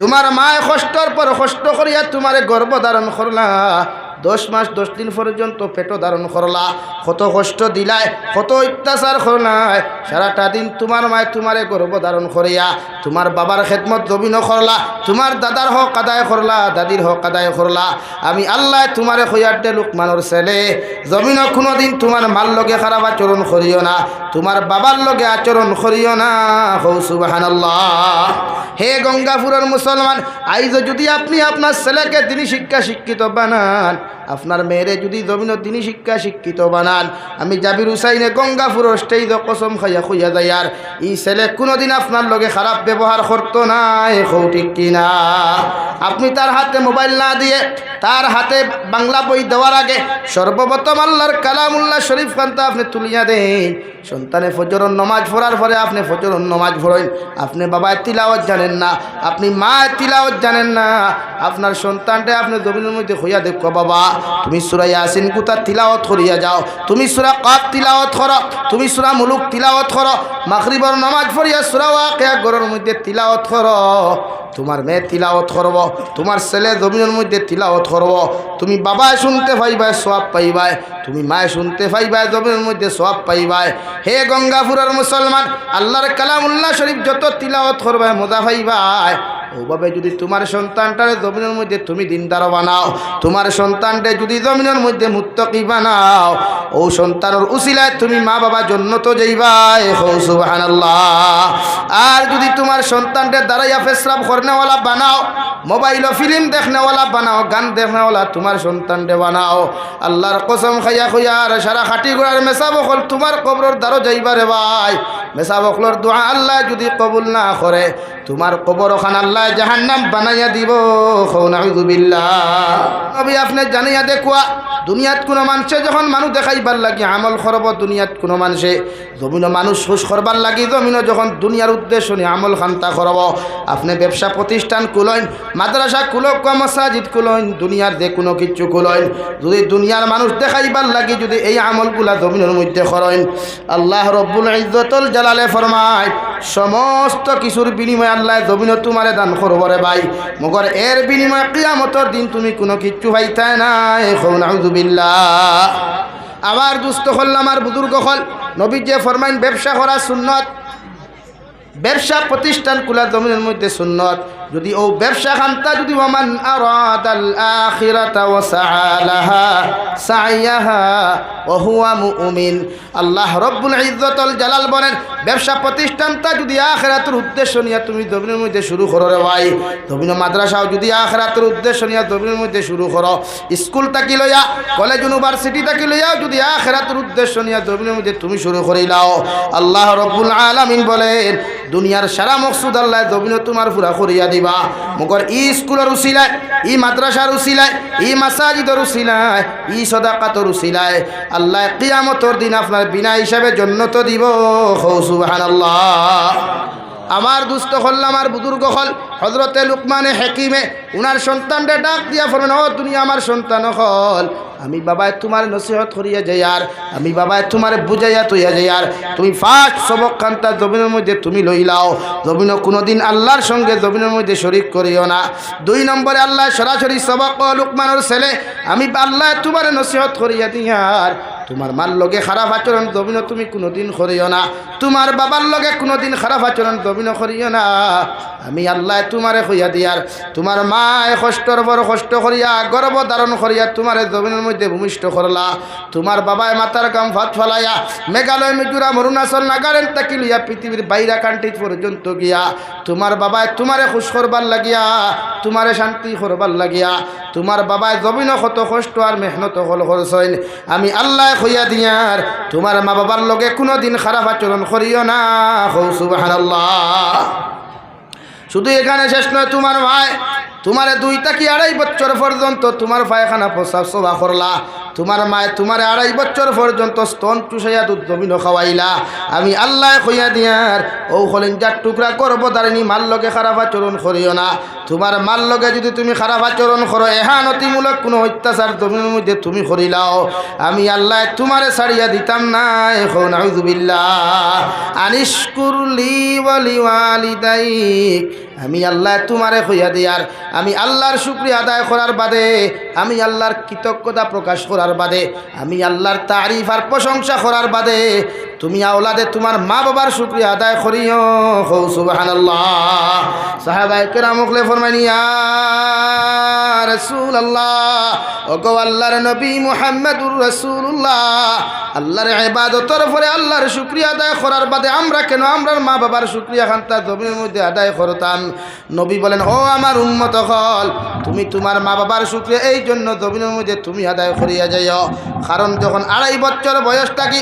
তোমার মায় কষ্টর পর কষ্ট করিয়া তোমারে গর্ভ ধারণ করলা, 10 মাস 10 দিন পর্যন্ত পেট ধারণ করলা, কত কষ্ট দিলাই, কত অত্যাচার করলাই। সারাটা দিন তোমার মায় তোমারে গর্ভ ধারণ করিয়া তোমার বাবার খেদমত জমিন করলা, তোমার দাদার হক আদায় করলা, দাদির হক আদায় করলা। আমি আল্লাহ তোমারে খৈয়ার দে লুকমানোর ছেলে, জমিন কোনোদিন তোমার মার লগে খারাপ আচরণ করিও না, তোমার বাবার লগে আচরণ করিও না। হৌ সুবহানাল্লাহ। হে গঙ্গাপুরের মুসলমান, আইজ যদি আপনি আপনার ছেলেকে দিনী শিক্ষা শিক্ষিত বানান, আপনার মেয়েরে যদি জমিন দিনী শিক্ষা শিক্ষিত বানান, আমি জাবির হুসাইনে গঙ্গাপুর স্টেজ কসম খাইয়া খুইয়া যাই আর এই ছেলে কোনোদিন আপনার লগে খারাপ ব্যবহার করতো না। এখো ঠিক কিনা? আপনি তার হাতে মোবাইল না দিয়ে তার হাতে বাংলা বই দেওয়ার আগে সর্বপ্রথম আল্লাহর কালামুল্লাহ শরীফ খানটা আপনি তুলিয়া দেন। সন্তানে ফজরের নামাজ পড়ার পরে আপনি ফজরের নামাজ পড়েন, আপনি বাবায় তিলাওয়াত জানেন না, আপনি মায়ের তিলাওয়াত জানেন না, আপনার সন্তানটা আপনি জমিনের মধ্যে হইয়া দেখো, বাবা তুমি সূরা ইয়াসিন কুতা তিলাওয়াত করিয়া যাও, তুমি সূরা কাফ তিলাওয়াত করো, তুমি সূরা মুলুক তিলাওয়াত করো, মাগরিবের নামাজ পড়িয়া সূরা ওয়াকিয়া ঘরের মধ্যে তিলাওয়াত করো। তোমার মেয়ে তিলাওয়াত করব, তোমার ছেলে জমিনের মধ্যে তিলাওয়াত করব, তুমি বাবায় শুনতে পাইবাই সওয়াব পাইবাই, তুমি মায়ে শুনতে পাইবাই জমিনের মধ্যে সওয়াব পাইবাই। হে গঙ্গাপুরের মুসলমান, আল্লাহর কালামুল্লাহ শরীফ যত তিলাওয়াত করবাই মজা পাইবাই। ওভাবে যদি তোমার সন্তানটারে জমিনের মধ্যে তুমি দিনদার বানাও, তোমার সন্তানটা যদি জমিনের মধ্যে মুত্তাকি বানাও, ও সন্তানের উসিলায় তুমি মা বাবা জান্নাতে যাইবাই। হৌ সুবহানাল্লাহ। আর যদি তোমার সন্তানটা দাঁড়াইয়া পেশরাব করনেওয়ালা বানাও, মোবাইল ও ফিল্ম দেখনেওয়ালা বানাও, গান দেখনেওয়ালা তোমার সন্তানটা বানাও, আল্লাহর কসম খাইয়া খুইয়ার সারা খাটি গোড়ার মেসা বকল তোমার কবরের দ্বারও যাইবারে ভাই। মেসা বকলর দোয়া আল্লাহ যদি কবুল না করে, তোমার কবর ওখান আল্লাহ জাহান্নাম বানাইয়া দিব। নাউযুবিল্লাহ। নবী আপনি জানিয়া দেখুয়া, দুনিয়াত কোনো মানুষে যখন মানুষ দেখাইবার লাগি আমল করব, দুনিয়াত কোনো মানুষে জমিন মানুষ খুশ করবার লাগি, জমিন যখন দুনিয়ার উদ্দেশ্য নিয়ে আমল খান্তা করব, আপনি ব্যবসা প্রতিষ্ঠান খুলইন, মাদ্রাসা খুলক, মসজিদ খুলইন, দুনিয়ার যে কোনো কিছু খুলইন, যদি দুনিয়ার মানুষ দেখাইবার লাগি যদি এই আমলগুলা জমিনের মধ্যে করেন, আল্লাহ রব্বুল ইজ্জতুল জালালে ফরমায় সমস্ত কিছুর বিনিময়ে আল্লাহ জমিন তোমারে দান করব রে ভাই, মগর এর বিনিময়ে কিয়ামতের দিন তুমি কোনো কিচ্ছু পাইতে না। নাউযুবিল্লাহ। আবার দুস্থ হল আমার বুজুর্গ হল, নবী যে ফরমাইন ব্যবসা করা সুন্নত, ব্যবসা প্রতিষ্ঠান খোলা জমিনের মধ্যে সুন্নত। যদি ও ব্যবসা খান্তা যদি ওমান আরাদাল আখিরাতা ওয়া সাআলাহা সাইয়াহা ওয়া হুয়া মুমিন, আল্লাহ রব্বুল ইজ্জতুল জালাল বলেন ব্যবসা প্রতিষ্ঠানটা যদি আখিরাতের উদ্দেশ্য নিয়ে তুমি জমিনের মধ্যে শুরু করো রে ভাই, জমিন মাদ্রাসাও যদি আখিরাতের উদ্দেশ্য নিয়ে জমিনের মধ্যে শুরু করো, স্কুল থাকি লইয়া কলেজ ইউনিভার্সিটি থাকি লইয়া যদি আখিরাতের উদ্দেশ্য নিয়ে জমিনের মধ্যে তুমি শুরু করিলাও, আল্লাহ রব্বুল আলামিন বলেন দুনিয়ার সারা মকসুদ আল্লাহ জমিনে তোমার পুরা করিয়া দিবা। মগর ই স্কুলের উসিলায়, ই মাদ্রাসার উসিলায়, ই মাসাজিদের উসিলায়, ই সাদাকাতের উসিলায় আল্লাহ কিয়ামতের দিন আপনার বিনা হিসাবে জান্নাত দিব। সুবহানাল্লাহ। আমার দুস্থ হল আমার বুজুর্গ হল হযরতে লুকমানে হাকিমে উনার সন্তানটা ডাক দিয়া ফরমান, ও দুনিয়া আমার সন্তান হল, আমি বাবায় তোমার নসিহত করিয়া যাই আর আমি বাবায় তোমার বুঝাইয়া তৈয়া যাই আর তুমি ফার্স্ট সবক খান্তা জমিনের মধ্যে তুমি লইলাও, জমিন কোনোদিন আল্লাহর সঙ্গে জমিনের মধ্যে শরিক করিও না। 2 নম্বরে আল্লাহ সরাসরি সবক লুকমানের ছেলে আমি আল্লাহ তোমার নসিহত করিয়া দিয়ার তোমার মার লগে খারাপ আচরণ জমিন তুমি কোনোদিন করিও না, তোমার বাবার লগে কোনোদিন খারাপ আচরণ জমিন করিও না। আমি আল্লাহ তোমারে কইয়া দিয়ার তোমার মায় কষ্টর বড় কষ্ট করিয়া গর্ভ ধারণ করিয়া তোমার জমিনের মধ্যে ভূমিষ্ঠ করলা, তোমার বাবায় মাথার গাম ভাত ফলাইয়া মেঘালয়, মিজোরাম, অরুণাচল, নাগাল্যান্ড তাকি লইয়া পৃথিবীর বাইরা কান্ট্রি পর্যন্ত গিয়া তোমার বাবায় তোমারে খুশ করবার লাগিয়া, তোমারে শান্তি করবার লাগিয়া, তোমার বাবায় জমিন কত কষ্ট আর মেহনত হল করছেন, আমি আল্লাহ কইয়া দিয়ার তোমার মা বাবার লগে কোনোদিন খারাপ আচরণ করিও না। সুবহানাল্লাহ। শুধু এখানে শেষ নয়, তোমার ভাই তোমারে 2 থেকে 2.5 বছর পর্যন্ত তোমার পায়খানা প্রসাব সভা করলা, তোমার মায় তোমারে 2.5 বছর পর্যন্ত স্তন চুষাইয়া দুধ জমিন খাওয়াইলা, আমি আল্লাহ কইয়া দিয়ার ও কলিজার টুকরা করব দাঁড়িনি মাল লগে খারাপ আচরণ করিও না। তোমার মাল লগে যদি তুমি খারাপ আচরণ করো, এহানতিমূলক কোনো অত্যাচার জমিনের মধ্যে তুমি করিলাও, আমি আল্লাহ তোমারে ছাড়িয়া দিতাম না। নাউযুবিল্লাহ। আনিশকুরলি ওয়া লিওয়ালিদাইক আমি আল্লাহ তোমারে কইয়া দিয়ার আমি আল্লাহর শুকরিয়া আদায় করার বাদে আমি আল্লাহর কৃতজ্ঞতা প্রকাশ করার বাদে আমি আল্লাহর তারিফ আর প্রশংসা করার বাদে তুমি আওলাদে তোমার মা বাবার শুকরিয়া আদায় করিও হো সুবহানাল্লাহ। সাহাবায়ে কেরাম ওগলে ফরমাইনি ইয়া রাসূলুল্লাহ ওগো আল্লাহর নবী মুহাম্মদুর রাসূলুল্লাহ আল্লাহর ইবাদতের পরে আল্লাহর শুকরিয়া আদায় করার বাদে আমরা কেন আমরার মা বাবার শুকরিয়া খান্তা জমিনের মধ্যে আদায় করতাম? নবী বলেন ও আমার উম্মত হল তুমি তোমার মা বাবার শুকরিয়া এই জন্য জমিনের মধ্যে তুমি আদায় করিয়া যাইও, কারণ যখন 2.5 বছর বয়স থাকি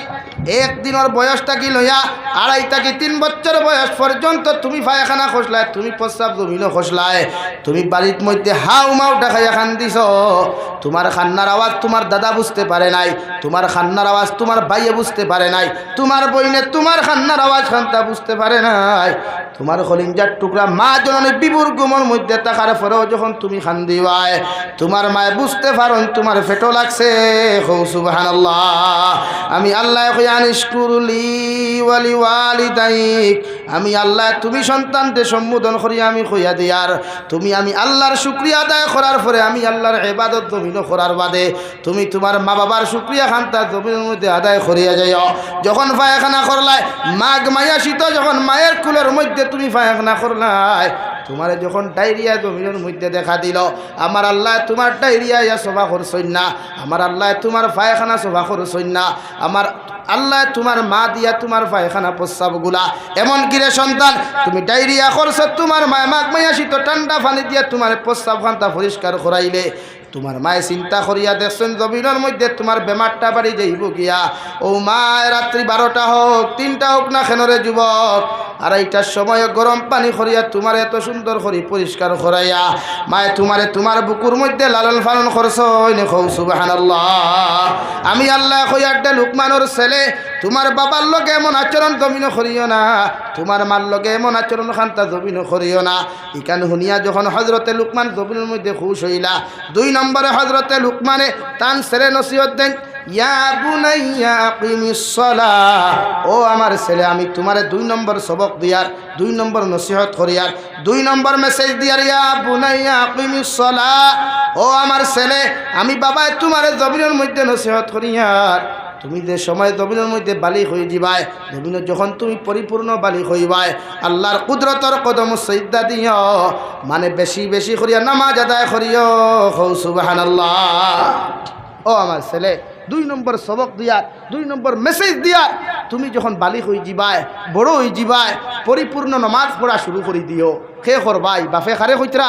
একদিনের বয়স থাকি লইয়া 2.5 থেকে 3 বছর বয়স পর্যন্ত তুমি পায়খানা খসলায়, তুমি প্রস্রাব জমিনও খসলায়, তুমি বাড়ির মধ্যে হাউ মাউ ডাকাইয়া খান দিছ, তোমার খান্নার আওয়াজ তোমার দাদা বুঝতে পারে নাই, তোমার খান্নার আওয়াজ তোমার ভাইয়ে বুঝতে পারে নাই, তোমার বইনে তোমার খান্নার আওয়াজ খান্তা বুঝতে পারে নাই, তোমার খলিঞ্জার টুকরা মা জননী বিবুর গুমর মধ্যে থাকার পরেও যখন তুমি খান দিওয়ায় তোমার মায়ে বুঝতে পারেন তোমার পেটো লাগছে। হো সুবহানাল্লাহ। আমি আল্লাহ আনিশকুরুলি ওয়ালি ওয়ালিদাইক আমি আল্লাহ তুমি সন্তানকে সম্বোধন করি আমি কইয়া দিয়ার তুমি আমি আল্লাহর শুকরিয়া আদায় করার পরে আমি আল্লাহর ইবাদত জমিন করার বাদে তুমি তোমার মা বাবার শুকরিয়া খান্তা জমিনের মধ্যে আদায় করিয়া যাইও। যখন পায়খানা করলাই মাঘ মাইয়া শীত যখন মায়ের কুলের মধ্যে তুমি পায়খানা করলাই তোমারে যখন ডায়রিয়া জমিনের মধ্যে দেখা দিল আমার আল্লাহ তোমার ডায়রিয়া ইয়া সভা করছই না, আমার আল্লাহ তোমার পায়খানা সভা করছই না, আমার আল্লাহ তোমার মা দিয়া তোমার পায়খানা প্রস্রাবগুলা এমন কিরে সন্তান তুমি ডায়রিয়া করছ তোমার মায় মাঘ মাইয়া শীত ঠান্ডা পানি দিয়া তোমার প্রস্রাব খান্তা পরিষ্কার করাইলে তোমার মায়ে চিন্তা করিয়া দেখছেন জমিনের মধ্যে তোমার বেমারটা বাড়ি যাইব গিয়া। ও মায় রাত্রি 12টা হোক 3টা হোক না খেনরে যুবক 2:30টার সময় গরম পানি করিয়া তোমার এত সুন্দর করে পরিষ্কার করাইয়া মায়ে তোমারে তোমার বুকুর মধ্যে লালন পালন করছই নে। কও সুবহানাল্লাহ। আমি আল্লাহ কইয়াড্ডে লুকমানোর ছেলে তোমার বাবার লগে এমন আচরণ জমিন করিও না, তোমার মার লগে এমন আচরণ খান্তা জমিন করিও না। ইকান শুনিয়া যখন হজরতে লুকমান জমিনের মধ্যে খুশ হইলা 2 নম্বরে হজরতে লুকমানে তান ছেলে নসিহত দেন ইয়া বুনাইয়া আকিমিস সালাহ ও আমার ছেলে আমি তোমারে 2 নম্বর সবক দিয়ার 2 নম্বর নসিহত করিয়ার 2 নম্বর মেসেজ দিয়ার ইয়া বুনাইয়া আকিমিস সালাহ ও আমার ছেলে আমি বাবা তোমারে জমিনের মধ্যে নসিহত করিয়ার তুমি যে সময় জমিনের মধ্যে বালিক হয়ে যাবাই জমিনে যখন তুমি পরিপূর্ণ বালিক হইবাই আল্লাহর কুদরতর কদম সিজদা দিও মানে বেশি বেশি করিয়া নামাজ আদায় করিও। হো সুবহানাল্লাহ। ও আমার ছেলে 2 নম্বর সবক দিয়া 2 নম্বর মেসেজ দিয়া তুমি যখন বালিক হয়ে যাবাই বড় হয়ে যাবাই পরিপূর্ণ নামাজ পড়া শুরু করে দিও। খে করবাই বাফে খারে কইতরা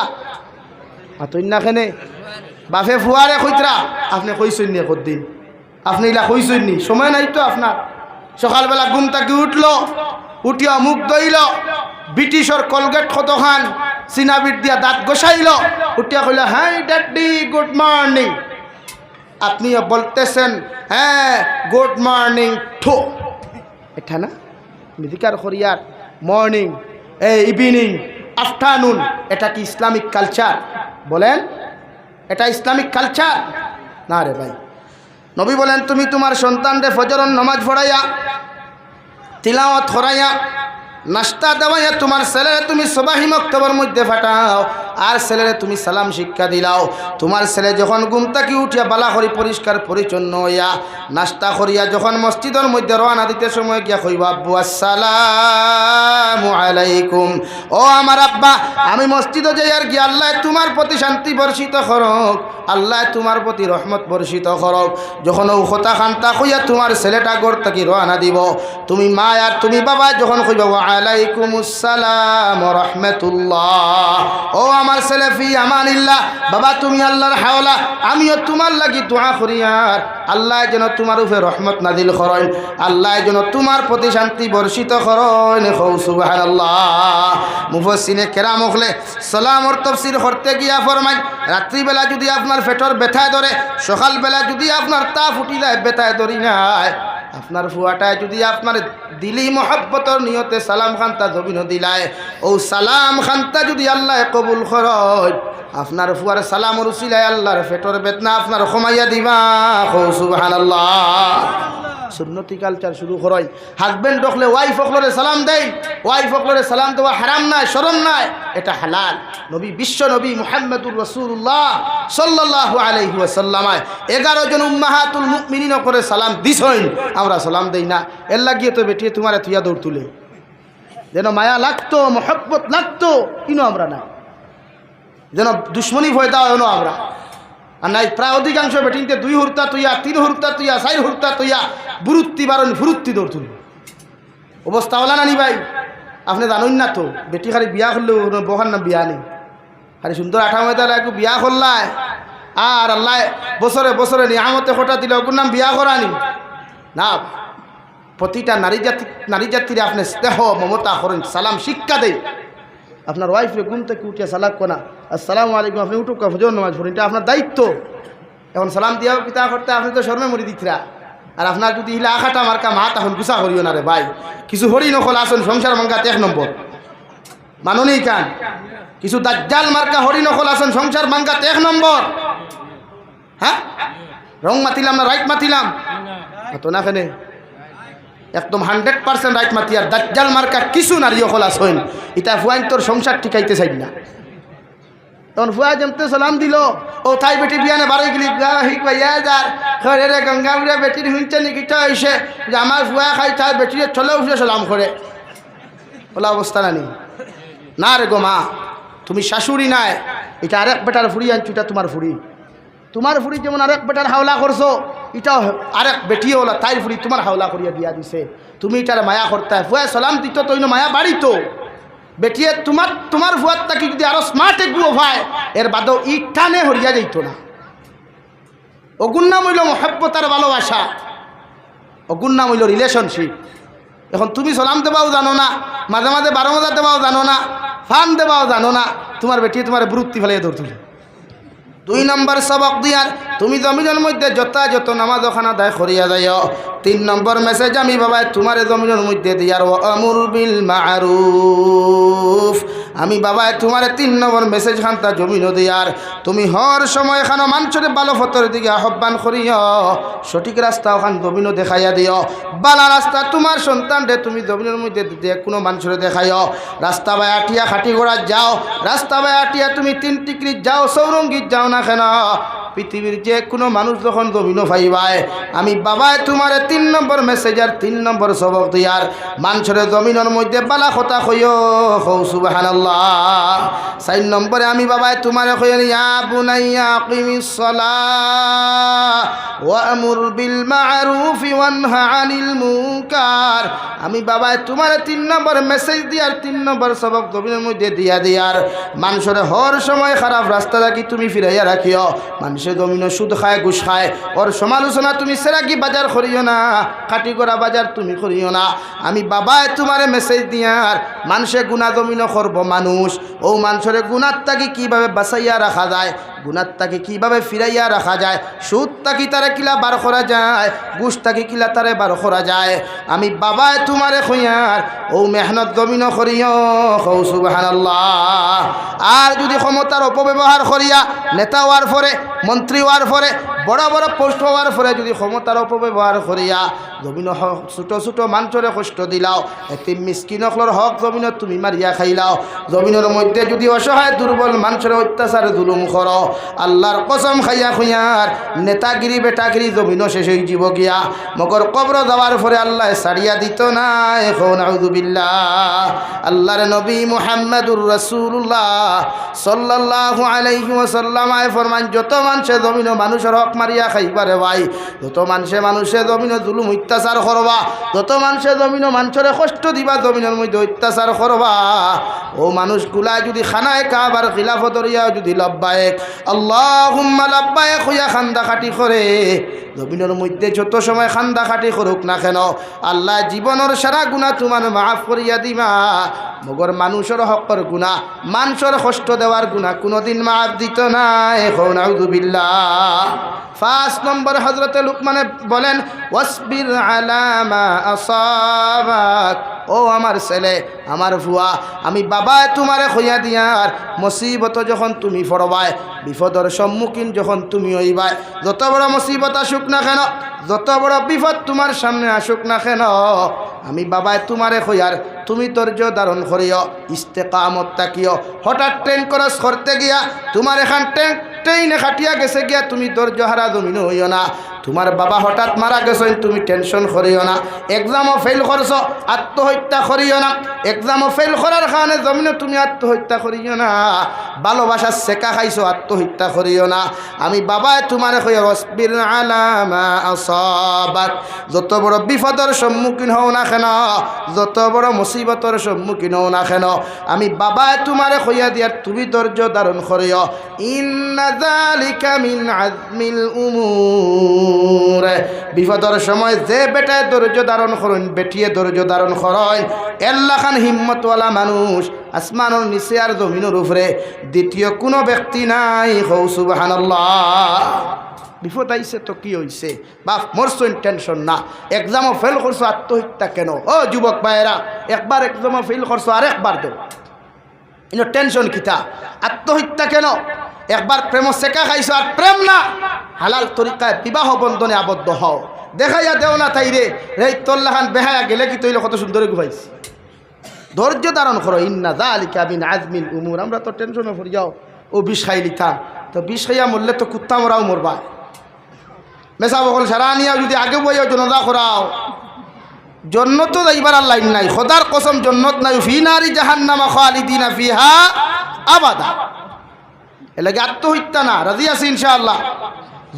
আতইনা খেনে বাফে ফুয়ারে কইতরা আপনি কইছেন নি কতদিন আপনি ইলা কইছেন নি সময় নাই তো আপনার। সকালবেলা ঘুম থেকে উঠলো উঠিয়া মুখ ধইল ব্রিটিশর কলগেট কতখান সিনাবিট দিয়া দাঁত গোসাইল উঠিয়া কইল হাই ড্যাডি গুড মর্নিং। আপনিও বলতেছেন হ্যাঁ গুড মর্নিং ঠো এটা না মিদিকার করিয়ার মর্নিং ইভিনিং আফটারনুন এটা কি ইসলামিক কালচার? বলেন এটা ইসলামিক কালচার না রে ভাই। নবী বলেন তুমি তোমার সন্তানরে ফজরের নামাজ পড়াইয়া তিলাওয়াত করাইয়া নাস্তা দেওয়াইয়া তোমার ছেলেরে তুমি সবাহি মক্তবের মধ্যে ফাটাও আর ছেলেরে তুমি সালাম শিক্ষা দিলাও। তোমার ছেলে যখন ঘুম থেকে উঠিয়া বালা করি পরিষ্কার পরিচ্ছন্ন হইয়া নাস্তা করিয়া যখন মসজিদের মধ্যে রওনা দিতে সময় গিয়া কইবা আব্বু আসসালামু আলাইকুম ও আমার আব্বা আমি মসজিদে যাই আর গিয়া আল্লাহ তোমার প্রতি শান্তি বর্ষিত করক, আল্লাহ তোমার প্রতি রহমত বর্ষিত করক। যখন ও কথা খান্তা কইয়া তোমার ছেলেটা ঘর থেকে রওনা দিব তুমি মা আর তুমি বাবা যখন কইবা ওয়ালাইকুমুস সালাম ওয়া রাহমাতুল্লাহ ও আমার ছেলে ফি আমানিল্লাহ বাবা তুমি আল্লাহর হাওলা আমিও তোমার লাগি দোয়া করি আর আল্লাহ যেন তোমার উপরে রহমত নাজিল করেন, আল্লাহ যেন তোমার প্রতি শান্তি বর্ষিত করেন। হো সুবহানাল্লাহ। মুফাসসিরে কেরাম হলে সালামর তাফসীর করতে গিয়া ফরমায় রাত্রিবেলা যদি আপনার পেটর ব্যথায় ধরে সকালবেলা যদি আপনার তাপ উঠি যায় ব্যথায় ধরি নাই আপনার ফুয়াটায় যদি আপনার দিলি মহব্বতর নিয়তে সালাম খান্তা জমিন দিলায় ও সালাম খান্তা যদি আল্লাহ কবুল করয় আপনার ফুয়ার সালামর উসিলায় আল্লাহর পেটর বেদনা আপনার কমাইয়া দিবা। সুবহানাল্লাহ। সুন্নতি কালচার শুরু করই। হাজবেন্ড হকলে ওয়াইফ হকলরে সালাম দেই, ওয়াইফ হকলরে সালাম দেওয়া হারাম নাই, শরম নাই, এটা হালাল। নবী বিশ্ব নবী মুহাম্মদুর রাসূলুল্লাহ সাল্লাল্লাহু আলাইহি ওয়াসাল্লাম 11 জন উম্মাহাতুল মুমিনিন করে সালাম দিছেন, আমরা সালাম দেই না। এর লাগিয়ে তো বেটিয়ে তোমারে তুইয়া দৌড় তুলে যেন মায়া লাগতো, মহব্বত লাগতো, কিনো আমরা না, যেন দুশ্মনী ভয় দেওয়া হলো আমরা। আর নাই প্রায় অধিকাংশ বেটিনতে 2 হুরতা তুইয়া, 3 হুরতা তুইয়া, 4 হুরতা তুইয়া বুরুত্তি বারণ ফুরুত্তি দৌড় তুলি। অবস্থা হলা নানি ভাই, আপনি জানুন না তো বেটি খালি বিয়া করলেও বহার নাম বিয়া নেই, খালি সুন্দর 18 তাহলে একটু বিয়া করলায় আর আল্লাহ বছরে বছরে নিয়ামতে খোটা দিলে ওগুর নাম বিয়া করানি না। প্রতিটা নারী জাতিরে আপনি স্নেহ মমতা করেন, সালাম শিক্ষা দেয়। আপনার ওয়াইফরে ঘুম থেকে উঠিয়া সালাম কোনা আসসালামু আলাইকুম, আপনি উঠুক ফজর নামাজ পড়েন, এটা আপনার দায়িত্ব। এখন সালাম দিয়াও পিতা করতে আপনি তো শর্মে মরি দিতরা। আর আপনার যদি ইলা আখাটা মার্কা মা তখন গুছা করিও না রে ভাই, কিছু হরি নকল আসুন সংসার মাঙ্গাত 1 নম্বর মাননি কান, কিছু দাজ্জাল মার্কা হরি নকল আসুন সংসার মাঙ্গাত 1 নম্বর। হ্যাঁ রং মাতিলাম না রাইট মাতিলাম তো না, কেনে একদম 100% রাইট মাতি। আর দাজ্জাল মার্কা কিছু নারী হল আসেন, এটা ফুয়াইন তোর সংসার ঠিকাইতে চাই না। তখন ফুয়া যেমতে সালাম দিল, ও তাই বেটি বিয়ানে বাড়ি গেলি রে গঙ্গা উড়িয়া বেটির হুঁচে নিকিটা হয়েছে যে আমার ফুয়া খাই তাই বেটির চলে উঠে সালাম করে, ওলা অবস্থা নানি না রে গো মা, তুমি শাশুড়ি নাই, এটা আরেক বেটার ফুড়ি আনছো, এটা তোমার ফুড়ি। তোমার ফুড়ি যেমন আরেক বেটার হাওলা করছো, এটাও আরেক বেটিও ওলা তাই ফুড়ি তোমার হাওলা করিয়া দিয়া দিছে, তুমি এটার মায়া করতে। ফুয়া সালাম দিত তো মায়া বাড়িত, বেটিয়ে তোমার ফুয়ার তাকে যদি আরো স্মার্ট এগুলো ভাই এর বাদেও ইটানে হরিয়া যাইত না। অগুণ নাম হইল মহব্বতার ভালোবাসা, অগুণ নাম হইল রিলেশনশিপ। এখন তুমি সালাম দেবাও জানো না, মাঝে মাঝে 12 মজা দেবাও জানো না, ফান দেবাও জানো না, তোমার বেটিয়ে তোমার বুরুত্তি ফেলে ধর তুলে। 2 নম্বর সবক দিয়ার তুমি জমিনের মধ্যে যত নামাজ ওখানে দায় করিয়া যাইও। 3 নম্বর মেসেজ আমি বাবা তোমার জমিনের মধ্যে দিয়ার ও আমুর বিল মারুফ, আমি বাবা তোমার 3 নম্বর মেসেজ খান্তা জমিনও দিয়ার তুমি হর সময় এখানে মানুষের ভালো ফতর দিকে আহ্বান করিও, সঠিক রাস্তা ওখান জমিনও দেখাইয়া দিও। বালা রাস্তা তোমার সন্তানরে তুমি জমিনের মধ্যে কোনো মানুষের দেখাইও। রাস্তা বাই আটিয়া খাটি গোড়া যাও, রাস্তা বাই আটিয়া তুমি 3 টিকরি যাও, সৌরঙ্গীত যাও না কেন, পৃথিবীর যে কোনো মানুষ যখন জমিনও পাইবায় আমি বাবায় তোমার 3 নম্বর মেসেজ আর 3 নম্বর সবক দিয়ার মানুষের জমিনের মধ্যে বালা কথা কইও, হৌ সুবহানাল্লাহ। 4 নম্বরে আমি বাবায় তোমার কইও ইয়া বুনাইয়া আকিমিস সালাহ ওয়া আমুর বিল মারুফ ওয়ানহা আনিল মুনকার, আমি বাবায় তোমার 3 নম্বর মেসেজ দিয়ার 3 নম্বর সবক জমিনের মধ্যে দিয়ার মানুষের হর সময় খারাপ রাস্তা থাকি তুমি ফিরাইয়া রাখিও। মানুষের জমিনে সুদ খায় ঘুষ খায়, ওর সমালোচনা তুমি সেরাকি বাজার করিও না, কাটি করা বাজার তুমি করিও না। আমি বাবায় তোমার মেসেজ দিয়ার মানুষে গুণা জমিনে করব মানুষ, ও মানুষের গুণার তাকে কীভাবে বাঁচাইয়া রাখা যায়, গুণার তাকে কীভাবে ফিরাইয়া রাখা যায়, সুদ তাকে তারা কিলা বার করা যায়, ঘুষ তাকে কিলা তারে বার করা যায়, আমি বাবায় তোমারে খইয়ার ও মেহনত জমিনও করিও, হৌ সুবহানাল্লাহ। আর যদি ক্ষমতার অপব্যবহার করিয়া নেতা হওয়ার পরে, মন্ত্রী হওয়ার পরে, বড় বড় পোস্ট হওয়ার পরে যদি ক্ষমতার অপব্যবহার করিয়া জমিন ছোট ছোট মানুষের কষ্ট দিলাও, এতিম মিসকিন হকলর হক জমিনত তুমি মারিয়া খাইলাও, জমিনের মধ্যে যদি অসহায় দুর্বল মানুষের অত্যাচার জুলুম করো, আল্লাহর কসম খাইয়া খুঁয়ার নেতাগিরি বেটাগিরি জমিন শেষ হয়ে যাব গিয়া, মগর কবর যাওয়ার পরে আল্লাহ সারিয়া দিত না। এখন আউযুবিল্লাহ। আল্লাহর নবী মুহাম্মদুর রাসূলুল্লাহ সাল্লাল্লাহু আলাইহি ওয়াসাল্লাম ফরমান যত মানুষে জমিন মানুষের হক মারিয়া খাইবারে ভাই, যত মানুষে জমিনে জুলুম অত্যাচার করবা, যত মানুষে জমিন মানুষের কষ্ট দিবা, জমিনের মধ্যে অত্যাচার করবা, ও মানুষগুলা যদি খানায় কাবার খিলাফত রিয়া যদি লব্বায়েক আল্লাহুম্মা লব্বায়েক হইয়া খান্দা খাটি করে, জমিনের মধ্যে যত সময় খান্দা খাটি করুক না কেন আল্লাহ জীবনের সারা গুনাহ তোমার মাফ করিয়া দিবা, মগর মানুষের হকের গুনাহ, মানুষের কষ্ট দেওয়ার গুনাহ কোনোদিন মাফ দিত না। এখন আউযুবিল্লাহ। 5 নম্বর হযরতে লুকমানে বলেন ওয়াসবির আলা মা আসাবাক, ও আমার ছেলে আমার ফুয়া আমি বাবা তোমারে খইয়া দিয়ার মুসিবত যখন তুমি পড়বায়, বিপদের সম্মুখীন যখন তুমি হইবাই, যত বড় মুসিবত আসুক না কেন যত বড় বিপদ তোমার সামনে আসুক না কেন, আমি বাবায় তোমারে কইয়ার তুমি ধৈর্য ধারণ করিও, ইস্তেকামত তাকিও। হঠাৎ ট্রেন ক্রস করতে গিয়া তোমার এখান ট্রেনে খাটিয়া গেছে গিয়া তুমি ধৈর্য হারা জমিন হইও না। তোমার বাবা হঠাৎ মারা গেছে, তুমি টেনশন করিও না। এক্সামও ফেল করছো, আত্মহত্যা করিও না। এক্সামও ফেল করার কারণে জমিনে তুমি আত্মহত্যা করিও না। ভালোবাসার শেখা খাইছো, আত্মহত্যা করিও না। আমি বাবায় তোমার কই অসবির আলা মা আসাবাক। যত বড় বিপদের সম্মুখীন হও না কেন, যত বড় মুসিবতের সম্মুখীন হও না কেন, আমি বাবায় তোমারে কইয়া দিয়ার তুমি ধৈর্য ধারণ করিও। ইন্না যালিকা মিন আজমিল উমুর। বিপদের সময় যে বেটায় ধৈর্য ধারণ করেন, বেটিয়ে ধৈর্য ধারণ করেন, আল্লাহ খান হিম্মতওয়ালা মানুষ আসমানের নিচে আর জমিনের উপরে দ্বিতীয় কোনো ব্যক্তি নাই। হৌ সুবহানাল্লাহ। বিপদ আইছে তো কি হইছে, বাপ মরছইন টেনশন না। এক্সামও ফেল করছো, আত্মহত্যা কেন? ও যুবক ভাইয়েরা, একবার এক্সামও ফেল করছো আরেকবার দেও, ইনো টেনশন কিতা? আত্মহত্যা কেন? একবার প্রেম শেখা খাইছো আর প্রেম না, হালাল তরিকায় বিবাহ বন্ধনে আবদ্ধ হও। দেখাইয়া দেও না তাই রে রে তোল্লাহান বেহায়া গেলে কি তৈলে কত সুন্দর গুহাইছি। ধৈর্য ধারণ করো। ইন্না যালিকা মিন আজমিল উমুর। আমরা তো টেনশনে পড়ে যাও, ও বিষ খাই লিতাম, তো বিষ খাইয়া মরলে তো কুত্তা মরাও মরবা। মেসা বকল সারা নিয়াও যদি আগে বইয়াও জনদা করাও, জন্নত যাইবার আর লাইন নাই। খোদার কসম জন্নত নাই। ফি নারি জাহান্নামা খালিদিনা ফিহা আবাদা। এলাকে আত্মহত্যা না, রাজি আছি ইনশাআল্লাহ।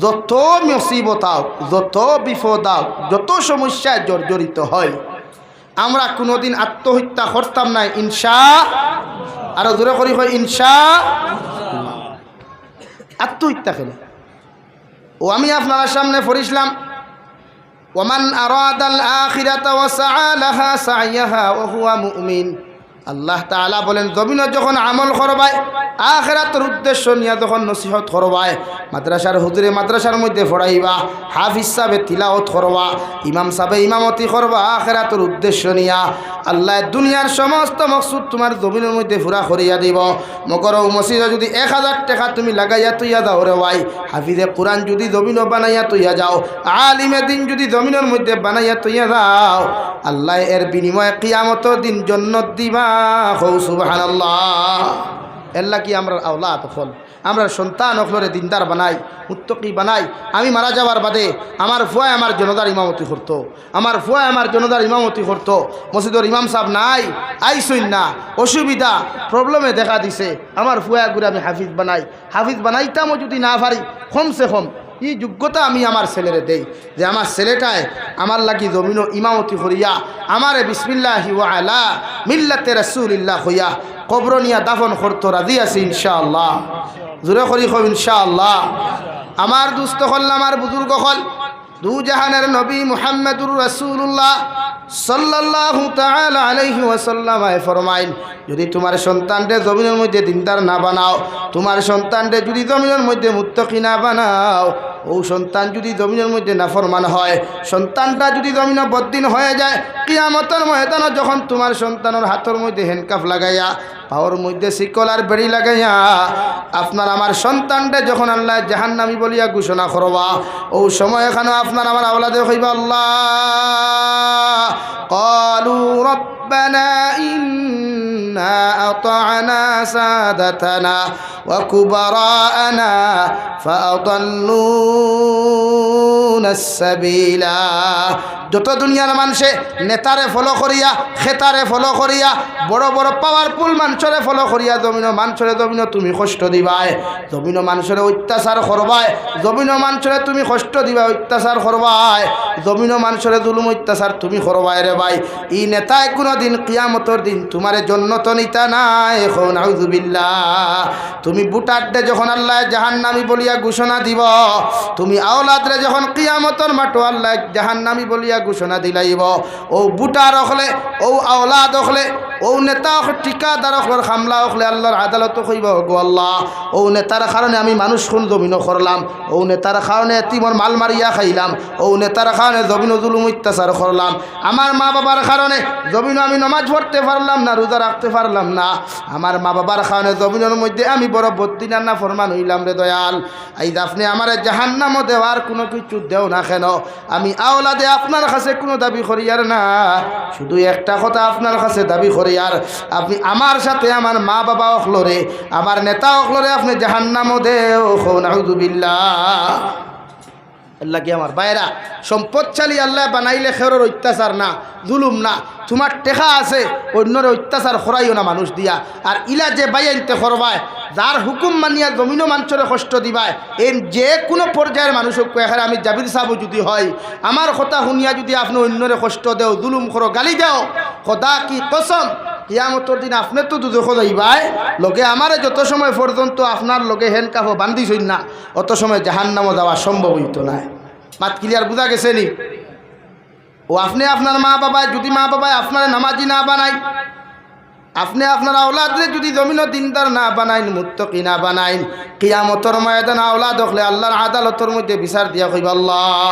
যত মুসিবত আও, যত বিপদ আও, যত সমস্যায় জর্জরিত হয়, আমরা কোনোদিন আত্মহত্যা করতাম না ইনশাআল্লাহ। আরো জোরে করি হয় ইনশাআল্লাহ। আত্মহত্যা কেন? ও আমি আপনার সামনে পড়িছিলাম, ওমান আরাদাল আখিরাতা ওয়া সাআ লাহা সাইয়াহা ওয়া হুয়া মুমিন। আল্লাহ তাআলা বলেন, জমিনে যখন আমল করবায়, আখিরাতের উদ্দেশ্য নিয়ে যখন নসিহত করবায়, মাদ্রাসার হুজুরে মাদ্রাসার মধ্যে পড়াইবা, হাফিজ সাহেবে তিলাওয়াত করবা, ইমাম সাহেবে ইমামতি করবা, আখিরাতের উদ্দেশ্য নিয়া আল্লাহ দুনিয়ার সমস্ত মকসুদ তোমার জমিনের মধ্যে পুরা করিয়া দিব। মকর মসজিদে যদি 1000 টাকা তুমি লাগাইয়া তুইয়া দাও রে ভাই, হাফিজে কোরআন যদি জমিনও বানাইয়া তুইয়া যাও, আলিমে দিন যদি জমিনের মধ্যে বানাইয়া তুইয়া দাও, আল্লাহ এর বিনিময়ে কিয়ামতের দিন জান্নাত দিবা। হৌ সুবহানাল্লাহ। এল্লা কি আমরা আওলাদ হল, আমরা সন্তান অফলরে দিনদার বানাই, মুত্তকি বানাই। আমি মারা যাওয়ার বাদে আমার ফুয়ায় আমার জনতার ইমামতি করতো, আমার ফুয়ায় আমার জনতার ইমামতি করতো। মসজিদের ইমাম সাহেব নাই, আইসইন না, অসুবিধা প্রবলেমে দেখা দিছে, আমার ফুয়া ঘুরে আমি হাফিজ বানাই। হাফিজ বানাইতামও যদি না পারি, কমসে কম এই যোগ্যতা আমি আমার ছেলেরে দেই যে আমার ছেলেটায় আমার লাগি জমিন ইমামতি করিয়া আমারে বিসমিল্লাহি ওয়া আলা মিল্লাতে রাসূলিল্লাহ হইয়া কবর নিয়া দাফন করতো। রাজি আছি ইনশাআল্লাহ। জোরে করি কব ইনশাআল্লাহ। আমার দুস্থ হল, আমার বুজুর্গ হল, দু জাহানের নবী মুহাম্মদুর রাসূলুল্লাহ সাল্লাল্লাহু তাআলা আলাইহি ওয়াসাল্লাম ফরমাইন, যদি তোমার সন্তানকে জমিনের মধ্যে দিনদার না বানাও, তোমার সন্তানকে যদি জমিনের মধ্যে মুত্তাকি না বানাও, ও সন্তান যদি জমিনের মধ্যে নাফরমান হয়, সন্তানটা যদি জমিনে বদ্দিন হয়ে যায়, কিয়ামতের ময়দানে যখন তোমার সন্তানের হাতের মধ্যে হ্যান্ডকাফ লাগাইয়া, পাওয়ার মধ্যে শিকল আর বেড়ি লাগাইয়া আপনার আমার সন্তানটা যখন আল্লাহ জাহান্নামী বলিয়া ঘোষণা করবা, ও সময় এখানে আপনার আমার আওলাদে হইবা আল্লাহ ক্বালু রব্বানা ইন্না আতা'না সাদাতানা ওয়া কুবারা'না ফাআদাল্লুনা সাবিলা। যত দুনিয়ার মানুষে নেতারে ফলো করিয়া, খেতারে ফলো করিয়া, বড় বড় পাওয়ারফুল মানুষরে ফলো করিয়া জমিন মানুষরে জমিন তুমি কষ্ট দিবাই, জমিন মানুষরে অত্যাচার করবাই, জমিন মানুষরে তুমি কষ্ট দিবা, অত্যাচার করবাই, জমিন মানুষরে জুলুম অত্যাচার তুমি করবাই রে ভাই। এই নেতায় কোনো দিন কিয়ামতের দিন তোমারে জন্নত নিতা নাই। এখন আউযুবিল্লাহ। তুমি বুটারডে যখন আল্লাহ জাহান্নামী বলিয়া ঘোষণা দিব, তুমি আওলাদরে যখন কিয়ামতের মাঠে আল্লাহ জাহান্নামী বলিয়া ঘোষণা দিলাইব, ও বুটার হলে, ও আওলাদ হলে ও নেতা ঠিকাদার হকর হামলা হকলে আল্লাহর আদালত হইব গো আল্লাহ ও নেতার কারণে আমি মানুষ খুন জমিন করলাম ও নেতার কারণে এতিমর মাল মারিয়া খাইলাম ও নেতার কারণে জমিন জুলুম অত্যাচার করলাম আমার মা বাবার কারণে জমিন আমি নমাজ পড়তে পারলাম না রোজা রাখতে পারলাম না আমার মা বাবার কারণে জমিনের মধ্যে আমি বড় বদ্দিনার না ফরমান হইলাম রে দয়াল এই আপনি আমার জাহান্নামও দেওয়ার কোনো কিছু দেও না কেন আমি আওলাদে আপনার কাছে কোনো দাবি করিয়ার না শুধু একটা কথা আপনার কাছে দাবি করিয়ার আপনি আমার সাথে আমার মা বাবা অখলরে আমার নেতা অখলরে আপনি জাহান্নামও দেও নাউযুবিল্লাহ আল্লাহ কি আমার বাইরা সম্পদশালী আল্লাহ বানাইলে খেরর অত্যাচার না জুলুম না তোমার টেকা আছে অন্যর অত্যাচার করাইও না মানুষ দিয়া আর ইলা যে বাইনতে করবায় যার হুকুম মানিয়া জমিনও মানুষের কষ্ট দিবায় এর যে কোনো পর্যায়ের মানুষক এখানে আমি জাবির সাহেব যদি হয় আমার কথা শুনিয়া যদি আপনি অন্যরে কষ্ট দেও জুলুম করো গালি দেও খোদা কি কসম কিয়ামতের দিন আপনি তো দুদক যাইবাই লগে আমারে যত সময় পর্যন্ত আপনার লগে হেন কাফ বান্ধিছই না অত সময় জাহান্নামও যাওয়া সম্ভব হইতো না মাত ক্লিয়ার বুঝা গেছে নি ও আপনি আপনার মা বাবায় যদি মা বাবায় আপনার নামাজি না বানাই আপনি আপনার আওলাদরে যদি জমিন দিনদার না বানাইন মুত্তাকি না বানাইন কিয়ামতের ময়দানে আওলাদ হলে আল্লাহর আদালতের মধ্যে বিচার দিয়া কইবা আল্লাহ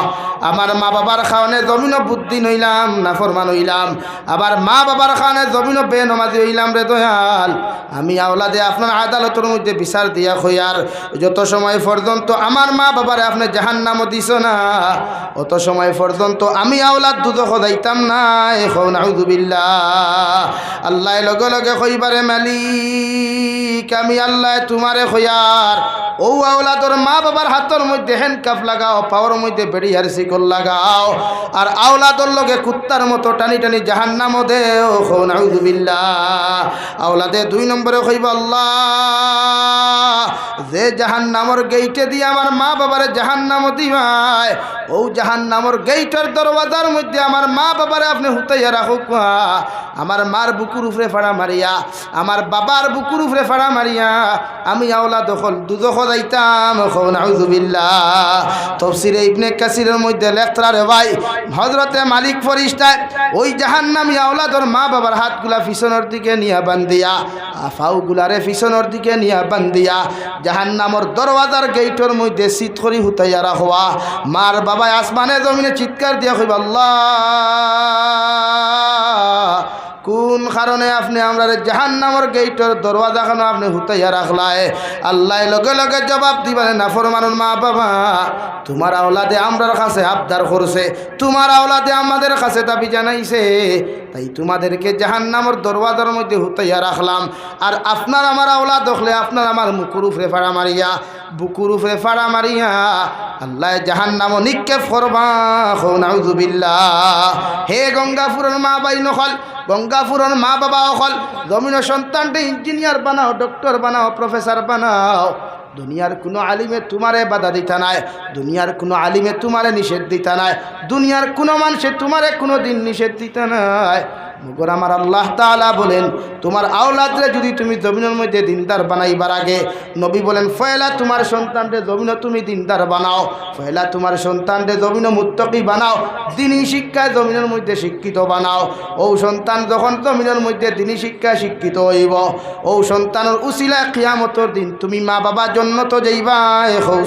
আমার মা বাবার কারণে জমিন বুদ্ধি নইলাম নাফরমান হইলাম আবার মা বাবার কারণে জমিন বেনমাজি হইলাম রে দয়াল আমি আওলাদে আপনার আদালতের মধ্যে বিচার দিয়া কইয়ার যত সময় পর্যন্ত আমার মা বাবারে আপনি জাহান্নামও দিছ না অত সময় পর্যন্ত আমি আওলাদ দুদক যাইতাম না এখন নাউযুবিল্লাহ আল্লাহ লগে লগে কইবারে মালিক আমি আল্লাহ তোমারে কইয়ার ও আওলাদর মা বাবার হাতের মধ্যে হ্যান্ডকাফ লাগাও পাওয়ার মধ্যে বেড়িয়ার শিকল লাগাও আর আওলাদর লগে কুত্তার মতো টানি টানি জাহান্নামও দেও নাউযুবিল্লাহ আওলাদে 2 নম্বরে কইবা আল্লাহ যে জাহান্নামর গেইটে দিয়ে আমার মা বাবারে জাহান্নামও দিবাই ও জাহান্নামর গেইটের দরওয়াজার মধ্যে আমার মা বাবারে আপনি হুতাইয়া রাখুক আমার মার বুকুর উপরে ফাড়া মারিয়া আমার বাবার বুকুর উপরে ফাড়া মারিয়া আমি আওলাদ দখল দুদখ যাইতাম নাউযুবিল্লাহ তাফসীরে ইবনে কাসিরের মধ্যে লেখরা রে ভাই হযরতে মালিক ফেরেশতা ওই জাহান্নামী আওলাদর মা বাবার হাতগুলা পিছনের দিকে নিয়া বান্ধিয়া আফাউগুলারে পিছনের দিকে নিয়া বান্ধিয়া জাহান্নামর দরওয়াজার গেইটের মধ্যে শীত করি হুতাইয়া রাখবা মার বাবা আসমানে জমিনে চিৎকার দিয়া কইবা আল্লাহ কোন কারণে আপনি আমরা জাহান্নামের গেটের দরওয়াজাখানো আপনি হুতাইয়া রাখলাই আল্লাহ লগে লগে জবাব দিবেন নাফরমানের মা বাবা তোমার আওলাদে আমরার কাছে আবদার করছে তোমার আওলাদে আমাদের কাছে দাবি জানাইছে তাই তোমাদেরকে জাহান্নামের দরওয়াজার মধ্যে হুতাইয়া রাখলাম আর আপনার আমার আওলাদ হলে আপনার আমার মুকুর উপরে ফাড়া মারিয়া বুকুর উপরে ফাড়া মারিয়া আল্লাহ জাহান্নামও নিক্ষেপ করবা নাউযুবিল্লাহ হে গঙ্গাপুরের মা বাই নকল গঙ্গাপুরের মা বাবা অকল জমিন সন্তানটা ইঞ্জিনিয়ার বানাও ডক্টর বানাও প্রফেসর বানাও দুনিয়ার কোনো আলিমে তোমারে বাধা দিতা নাই দুনিয়ার কোনো আলিমে তোমারে নিষেধ দিতা নাই দুনিয়ার কোনো মানুষে তোমারে কোনো দিন নিষেধ দিতা নাই মগর আমার আল্লাহ তাআলা বলেন তোমার আওলাদরে যদি তুমি জমিনের মধ্যে দিনদার বানাইবার আগে নবী বলেন ফয়লা তোমার সন্তানরে জমিন তুমি দিনদার বানাও ফয়লা তোমার সন্তানরে জমিন মুত্তাকি বানাও দিনী শিক্ষায় জমিনের মধ্যে শিক্ষিত বানাও ও সন্তান যখন জমিনের মধ্যে দিনী শিক্ষায় শিক্ষিত হইব ও সন্তানের উসিলায় কিয়ামতের দিন তুমি মা বাবা জান্নাত যাইবা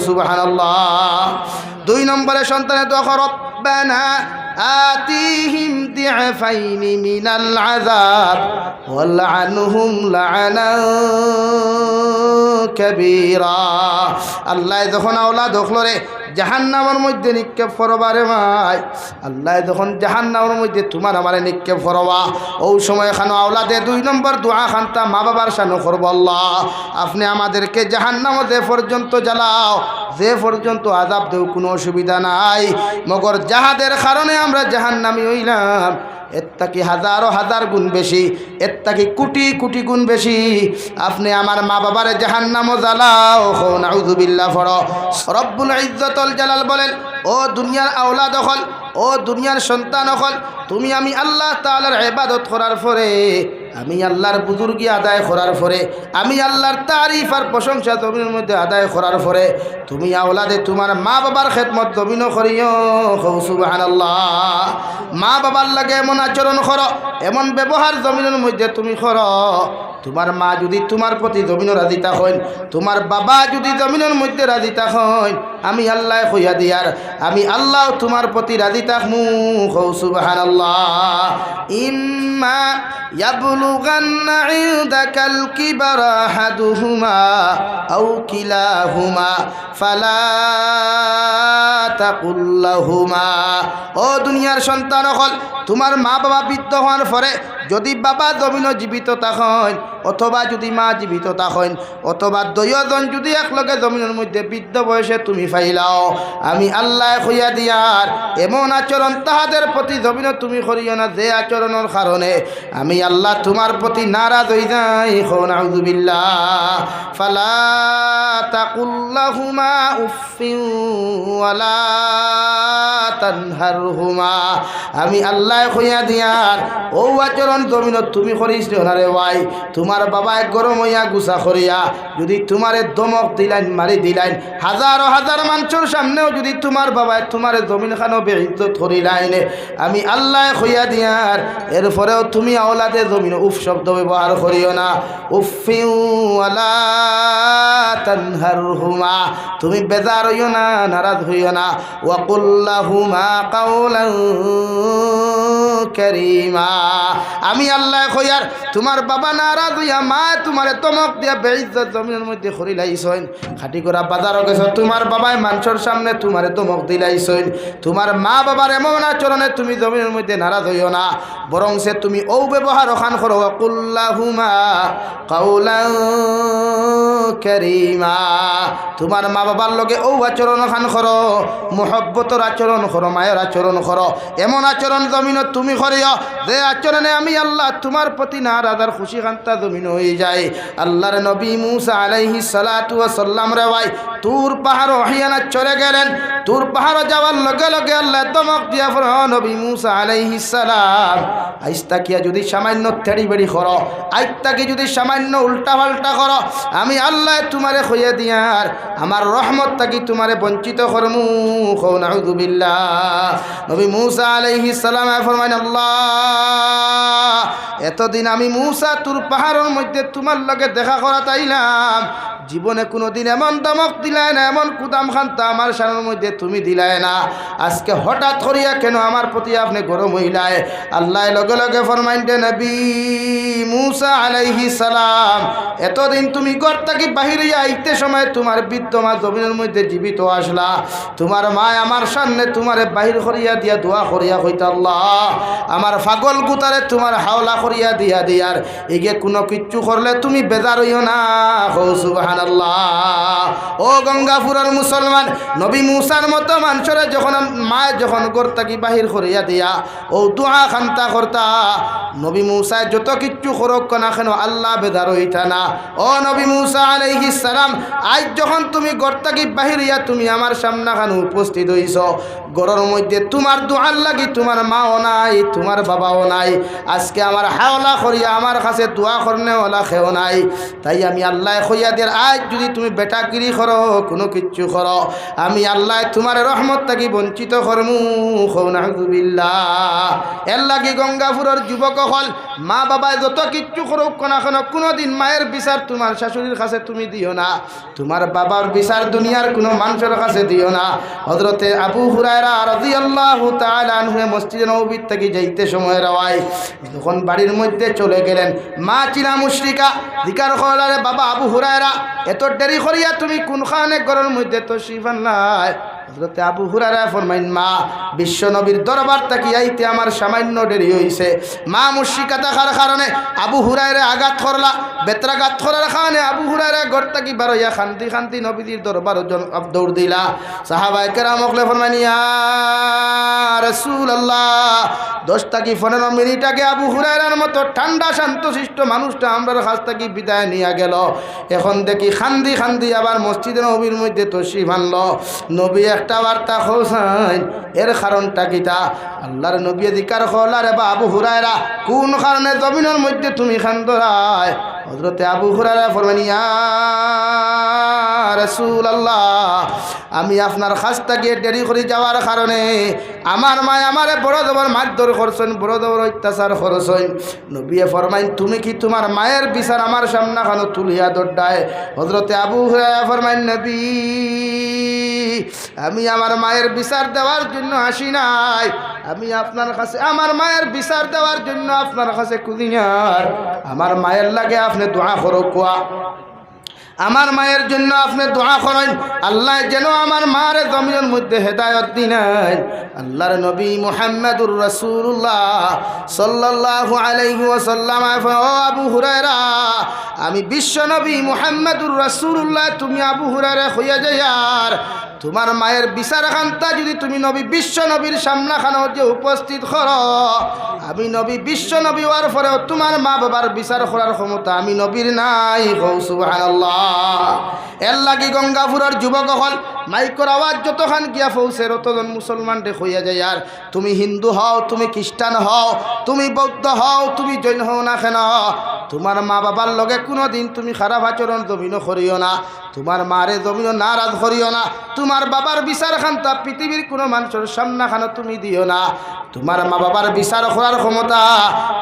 সুবহানাল্লাহ 2 নম্বরে সন্তানের দোয়া করো রব্বানা آتيهم ضعفين من العذاب والعنهم لعنا كبيرا আল্লাহ যখন আওলাদ হলরে জাহান্নামের মধ্যে নিক্ষেপ করবারে ভাই আল্লাহ যখন জাহান্নামের মধ্যে তোমার আমারে নিক্ষেপ করবা ওই সময় খানো আওলাদে 2 নম্বর দোয়া খানতা মা বাবার শানো করব আল্লাহ আপনি আমাদেরকে জাহান্নামে যে পর্যন্ত জ্বালাও যে পর্যন্ত আযাব দেও কোনো অসুবিধা নাই মগর যাহাদের কারণে আমরা জাহান্নামী হইলাম এর থেকে হাজারো হাজার গুণ বেশি এর থেকে কোটি কোটি গুণ বেশি আপনি আমার মা বাবারে জাহান্নামে জ্বালাও নাউযুবিল্লাহ ফড়ো রব্বুল ইজ্জতুল জালাল বলেন ও দুনিয়ার আওলাদ হল ও দুনিয়ার সন্তান হল তুমি আমি আল্লাহ তাআলার ইবাদত করার পরে আমি আল্লাহর বুজুর্গি আদায় করার পরে, আমি আল্লাহর তারিফ আর প্রশংসা জমিনের মধ্যে আদায় করার পরে তুমি আওলাদে তোমার মা বাবার খেদমত জমিনও করিও। সুবহানাল্লাহ। মা বাবার লাগে এমন আচরণ করো, এমন ব্যবহার জমিনের মধ্যে তুমি করো, তোমার মা যদি তোমার প্রতি জমিনও রাজি থাকেন, তোমার বাবা যদি জমিনের মধ্যে রাজি থাকেন, আমি আল্লাহ কইয়া দিয়ার আমি আল্লাহ তোমার প্রতি রাজি থাকমু। সুবহানাল্লাহ। ইম্মা ইয়াবলুগান্না ইনদাকাল কিবারা আহাদুহুমা আও কিলাহুমা ফালা তাকুল লাহুমা। ও দুনিয়ার সন্তান হল, তোমার মা বাবা বৃদ্ধ হওয়ার পরে যদি বাবা জমিনও জীবিত থাকেন, অথবা যদি মা জীবিত থাকেন, অথবা দুইজন যদি একলগে জমিনের মধ্যে বৃদ্ধ বয়সে তুমি ফাইলাও, আমি আল্লাহ কইয়া দিয়ার এমন আচরণ তাহাদের প্রতি জমিনও তুমি করিও না যে আচরণের কারণে আমি আল্লাহ তোমার প্রতি নারাজ হই যাই। নাউযু বিল্লাহ। ফালা তাকুল লাহুমা উফিন ওয়ালা তানহারহুমা। আমি আল্লাহ কইয়া দিয়ার ও আচরণ জমিনত তুমি করিস না রে ভাই। তোমার বাবায় গরম হইয়া গুছা করিয়া যদি তোমারে দমক দিলাইন, মারি দিলাইন, হাজার হাজার মানুষের সামনেও যদি তোমার বাবায় তোমার জমিন খানো বেইজ্জত করিলাইন, আমি আল্লাহ কইয়া দিয়ার এরপরেও তুমি আওলাদে জমিন উফ শব্দ ব্যবহার করিও না। উফিউ ওয়ালা তানহারহুমা। তুমি বেজার হইও না, নারাজ হইও না। ওয়াকুল লাহুমা কাওলান কারীমা। আমি আল্লাহ কইয়ার তোমার বাবা নারাজ হইয়া মা তোমারে তমক দিয়া বেইজ্জত জমিনের মধ্যে করিলাইছইন, খাটি করা বাজারও গেছ, তোমার বাবায় মানুষের সামনে তোমারে তমক দিলাইছইন, তোমার মা বাবার এমন আচরণে তুমি জমিনের মধ্যে নারাজ হইও না, বরং সে তুমি ও ব্যবহার ওখান করো। ওয়াকুল লাহুমা কাওলান কারীমা। তোমার মা বাবার লগে ও আচরণ ওখান করো, মুহব্বতর আচরণ করো, মায়ের আচরণ করো, এমন আচরণ জমিনত তুমি করিও যে আচরণে আমি আল্লাহ তোমার প্রতি নারাজ আর খুশি খান্তা জমিন হয়ে যায়। আল্লাহর নবী মুসা আলাইহিস সালাতু ওয়াস সালাম রে ভাই তুর পাহাড় ওহিয়ানা চলে গেলেন। তুর পাহাড় যাওয়ার লগে লগে আল্লাহ দমক দিয়া ফর নবী মুসা আলাইহিস সালাম আইস্তাকিয়া যদি সামান্য তেড়ি বেড়ি করো, আইত্তাকি যদি সামান্য উল্টা পাল্টা করো, আমি আল্লাহ তোমারে কইয়া দিয়ার আমার রহমত থাকি তোমারে বঞ্চিত করমু। নাউযু বিল্লাহ। নবী মুসা আলাইহিস সালাম ফরমাইন, আল্লাহ এতদিন আমি মুসা তুর পাহাড়ের মধ্যে তোমার লগে দেখা করা তাইলাম, জীবনে কোনোদিন এমন দমক দিলাই না, এমন কুদাম খান্তা আমার সামনের মধ্যে তুমি দিলাই না, আজকে হঠাৎ করিয়া কেন আমার প্রতি আপনি গরম হইলাই? আল্লাহ লগে লগে ফরমাইতে নবী মুসা আলাইহিস সালাম এতদিন তুমি ঘর থেকে বাহির হইয়া আইতে সময় তোমার বৃদ্ধ মা জমিনের মধ্যে জীবিত আসলা, তোমার মা আমার সামনে তোমারে বাহির করিয়া দিয়া দোয়া করিয়া কইতা, আল্লাহ আমার পাগল গুতারে তোমার হাওলা করিয়া দিয়া দিয়ার এগে কোনো কিচ্ছু করলে তুমি বেজার হইও না। সুবহানাল্লাহ। ও গঙ্গাপুরের মুসলমান, নবী মুসার মতো মানুষের যখন মা যখন ঘর থেকে বাহির করিয়া দিয়া ও দোয়া খান্তা করতা, নবী মুসা যত কিচ্ছু করক না কেন আল্লাহ বেজার হইতা না। ও নবী মুসা আলাইহিস সালাম আজ যখন তুমি ঘর থেকে বাহির হইয়া তুমি আমার সামনাখানে উপস্থিত হইছ, ঘরের মধ্যে তোমার দোয়ার লাগি তোমার মাও নাই, তোমার বাবাও নাই, আজকে আমার হাওলা করিয়া আমার কাছে দোয়া করনে ওলা খেও নাই। তাই আমি আল্লাহ কইয়া দের আজ যদি তুমি বেটাগিরি করো, কোনো কিচ্ছু করো, আমি আল্লাহ তোমার রহমত থাকি বঞ্চিত করমু। নাউযু বিল্লাহ। এর লাগি গঙ্গাপুরের যুবক হল মা বাবায় যত কিচ্ছু করুক না কেন কোনোদিন মায়ের বিচার তোমার শাশুড়ির কাছে তুমি দিও না, তোমার বাবার বিচার দুনিয়ার কোনো মানুষের কাছে দিও না। হযরতে আবু হুরায়রা রাদিয়াল্লাহু তাআলা আনহু মসজিদে নববী থেকে যাইতে সময় রাওয়াই যখন বাড়ির মধ্যে চলে গেলেন, মা চিনা মুশরিকা জিকার করলারে, বাবা আবু হুরায়রা এত দেরি করিয়া তুমি কোনখানে ঘরের মধ্যে তো শিফান্লাই? হযরতে আবু হুরায়রা ফরমাইন, মা বিশ্ব নবীর দরবার থেকে আইতে আমার সামান্য দেরি হইছে। মা মুশরিকা থাকার কারণে আবু হুরায়রা আঘাত করলা, বেত্রাঘাত করার কারণে আবু হুরায়রা ঘর থেকে বার হইয়া খান্তি খান্তি নবীর দরবার দৌড় দিলা। সাহাবায়ে কেরাম ওকলে ফরমাইন, ইয়া রাসূলুল্লাহ 10 থেকে 15 মিনিট আগে আবু হুরায়রার মতো ঠান্ডা শান্তশিষ্ট মানুষটা আমরার কাছ থেকে বিদায় নিয়ে গেল, এখন দেখি খান্দি খান্দি আবার মসজিদে নবীর মধ্যে তশরিফ আনলো। নবী একটা বার্তা হোসাইন এর কারণটা কিতা আল্লাহর নবী জিকার হলারে বা আবু হুরায়রা কোন কারণে জমিনের মধ্যে তুমি খান্দরায় হযরতে আবু হুরায়রা ফরমান ইয়া রাসূলুল্লাহ আমি আপনার খাস্তা গিয়ে দেরি করে যাওয়ার কারণে আমার মা আমারে বড় জবর মারধর করছেন বড় জবর অত্যাচার করছেন নবী ফরমাইন তুমি কি তোমার মায়ের বিচার আমার সামনে খানো তুলিয়া দড়ায় হযরতে আবু হুরায়রা ফরমাইন নবী আমি আমার মায়ের বিচার দেওয়ার জন্য আসি নাই আমি আপনার কাছে আমার মায়ের বিচার দেওয়ার জন্য আপনার কাছে কুদিনার আমার মায়ের লাগে আপনি দোয়া করো কোয়া আমার মায়ের জন্য আপনি দোয়া করেন আল্লাহ যেন আমার মার জমিনের মধ্যে হেদায়েত দিন আল্লাহর নবী মুহাম্মদুর রাসূলুল্লাহ সাল্লাল্লাহু আলাইহি ওয়াসাল্লাম ও আবু হুরায়রা আমি বিশ্ব নবী মুহাম্মদুর রাসূলুল্লাহ তুমি আবু হুরায়রা হইয়া যাইয়ার তোমার মায়ের বিচার খান্তা যদি তুমি নবী বিশ্ব নবীর সামনা খানো যে উপস্থিত করো আমি নবী বিশ্ব নবী হওয়ার পরেও তোমার মা বাবার বিচার করার ক্ষমতা আমি নবীর নাই সুবহানাল্লাহ এর লাগি গঙ্গাপুরের যুবক হল মাইকর আওয়াজ যতখান গিয়া পৌঁছে ততজন মুসলমান রে হইয়া যায় আর তুমি হিন্দু হও তুমি খ্রিস্টান হও তুমি বৌদ্ধ হও তুমি জৈন হও না কেন তোমার মা বাবার লগে কোনো দিন তুমি খারাপ আচরণ জমিনও করিও না তোমার মারে জমিনও নারাজ করিও না তোমার বাবার বিচার খান্তা পৃথিবীর কোনো মানুষের সামনা খানো তুমি দিও না তোমার মা বাবার বিচার করার ক্ষমতা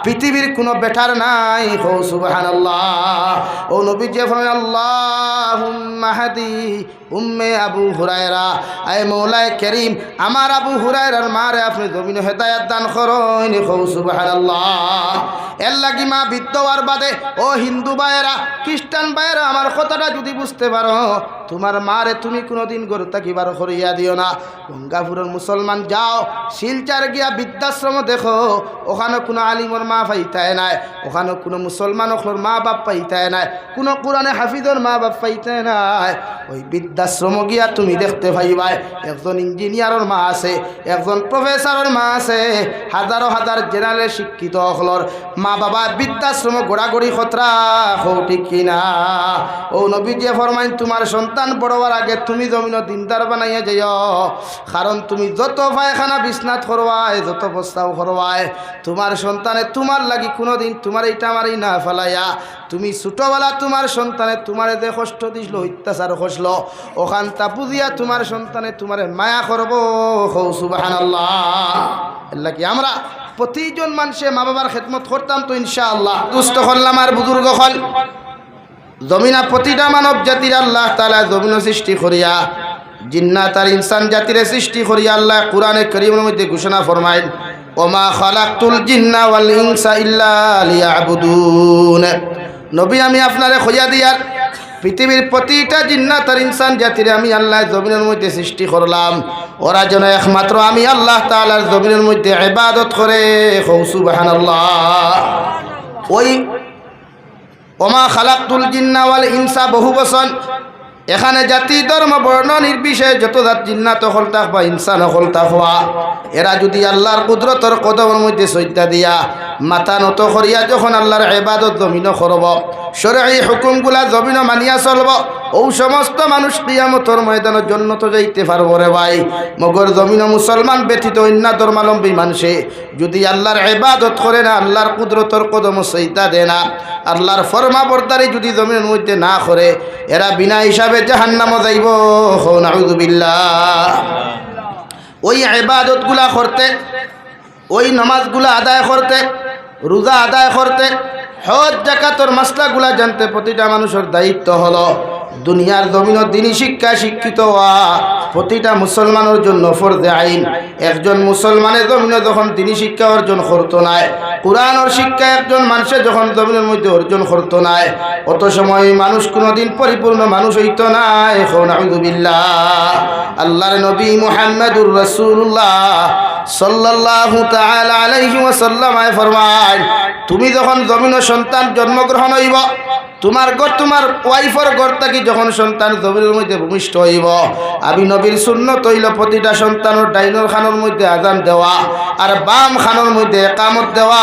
পৃথিবীর কোনো বেটার নাই হো সুবহানাল্লাহ ও নবী যে ফরমান আল্লাহুম্মা হাদি উম্মে আবু হুরায়রা আয় মওলায়ে করিম আমার আবু হুরায়রার মারে আপনি জমিনে হেদায়েত দান করুন হো সুবহানাল্লাহ এর লাগি মা বিদ্যওয়ার বাদে ও হিন্দু ভাইয়েরা খ্রিস্টান ভাইয়েরা আমার কথাটা যদি বুঝতে পারো তোমার মারে তুমি কোনোদিন গরু তাকিবার করিয়া দিও না গঙ্গাপুরের মুসলমান যাও শিলচার গিয়া বৃদ্ধাশ্রম দেখো ওখানে কোনো আলিমর মা পাইতায় নাই ওখানে কোনো মুসলমান ওখলোর মা বাপ পাইতায় নাই কোনো কোরআনে হাফিজর মা বাপ পাইতায় নাই ওই বৃদ্ধাশ্রম গিয়া তুমি দেখতে পাইবাই একজন ইঞ্জিনিয়ারের মা আছে একজন প্রফেসরের মা আছে হাজারো হাজার জেনারেল শিক্ষিত ওখলোর মা বাবা বৃদ্ধাশ্রম গোড়াগড়ি খতরা হও ঠিক কিনা ও নবী যে ফরমাইন তোমার সন্তান বড় হওয়ার আগে তুমি জমিন দিনদার বানাইয়া যাইও কারণ তুমি যত পায়খানা বিছনাত করবায় যত প্রস্তাব করবায় তোমার সন্তানে তোমার লাগি কোনোদিন তোমার এইটা আমারই না ফেলাইয়া তুমি ছোটবেলা তোমার সন্তানে তোমার যে কষ্ট দিছিল অত্যাচার করছিল ওখান তা বুঝিয়া তোমার সন্তানে তোমার মায়া করব সুবহানাল্লাহ আল্লাহ কি আমরা প্রতিজন মানুষে মা বাবার খেদমত করতাম তো ইনশাআল্লাহ দুষ্ট করলাম আর বুজুর্গ হল জমিনা প্রতিটা মানব জাতির আল্লাহ তাআলা জমিন সৃষ্টি করিয়া জিন্নাত আর ইনসান জাতির সৃষ্টি করিয়া আল্লাহ কোরআনে কারীমের মধ্যে ঘোষণা ফরমায় ওমা খালাকতুল জিন্না ওয়াল ইনসা ইল্লা লিয়াবুদুন নবী আমি আপনারে খোঁজা দিয়ার পৃথিবীর প্রতিটা জিন্নাত আর ইনসান জাতিরে আমি আল্লাহ জমিনের মধ্যে সৃষ্টি করলাম ওরা যেন একমাত্র আমি আল্লাহ তাআলার জমিনের মধ্যে ইবাদত করে সুবহানাল্লাহ ওই ওমা খালাকতুল জিন্না ওয়াল ইনসা বহু বচন এখানে জাতি ধর্ম বর্ণ নির্বিশেষে যত জাত জিন্নাত হল থাক বা ইনসান হল থাক হওয়া এরা যদি আল্লাহর কুদরতর কদমের মধ্যে সজ্জা দিয়া মাথা নত করিয়া যখন আল্লাহর ইবাদত জমিন করব শরঈ হুকুমগুলা জমিন মানিয়া চলব ও সমস্ত মানুষ কিয়ামতের ময়দানে জান্নাত যাইতে পারবো রে ভাই মগর জমিন মুসলমান ব্যতীত অন্য ধর্মাবলম্বী মানুষে যদি আল্লাহর ইবাদত করে না আল্লাহর কুদরতর কদম সজ্জা দেয় না আল্লাহর ফরমাবরদারি যদি জমিনের মধ্যে না করে এরা বিনা হিসাবে জাহান্নামে যাইব নাউযু বিল্লাহ ওই ইবাদতগুলা করতে ওই নামাজগুলা আদায় করতে রোজা আদায় করতে হজ যাকাতের মাসলাগুলা জানতে প্রতিটা মানুষের দায়িত্ব হলো দুনিয়ার জমিন দিনী শিক্ষা শিক্ষিত হওয়া প্রতিটা মুসলমানের জন্য ফরজে আইন একজন মুসলমানের জমিনে যখন দিনী শিক্ষা অর্জন করতো না কোরআনের শিক্ষা একজন মানুষের যখন জমিনের মধ্যে অর্জন করতো না অত সময় মানুষ কোনোদিন পরিপূর্ণ মানুষ হইতো না এখন নাউযু বিল্লাহ আল্লাহর নবী মুহাম্মদুর রাসূলুল্লাহ সাল্লাল্লাহু তাআলা আলাইহি ওয়াসাল্লাম ফরমায় তুমি যখন জমিনে সন্তান জন্মগ্রহণ হইব তোমার ঘর তোমার ওয়াইফের ঘর থাকি যখন সন্তান জমিনের মধ্যে ভূমিষ্ঠ হইব আমি নবীর সুন্নত হইল প্রতিটা সন্তানের ডাইনোর খানোর মধ্যে আজান দেওয়া আর বাম খানোর মধ্যে একামত দেওয়া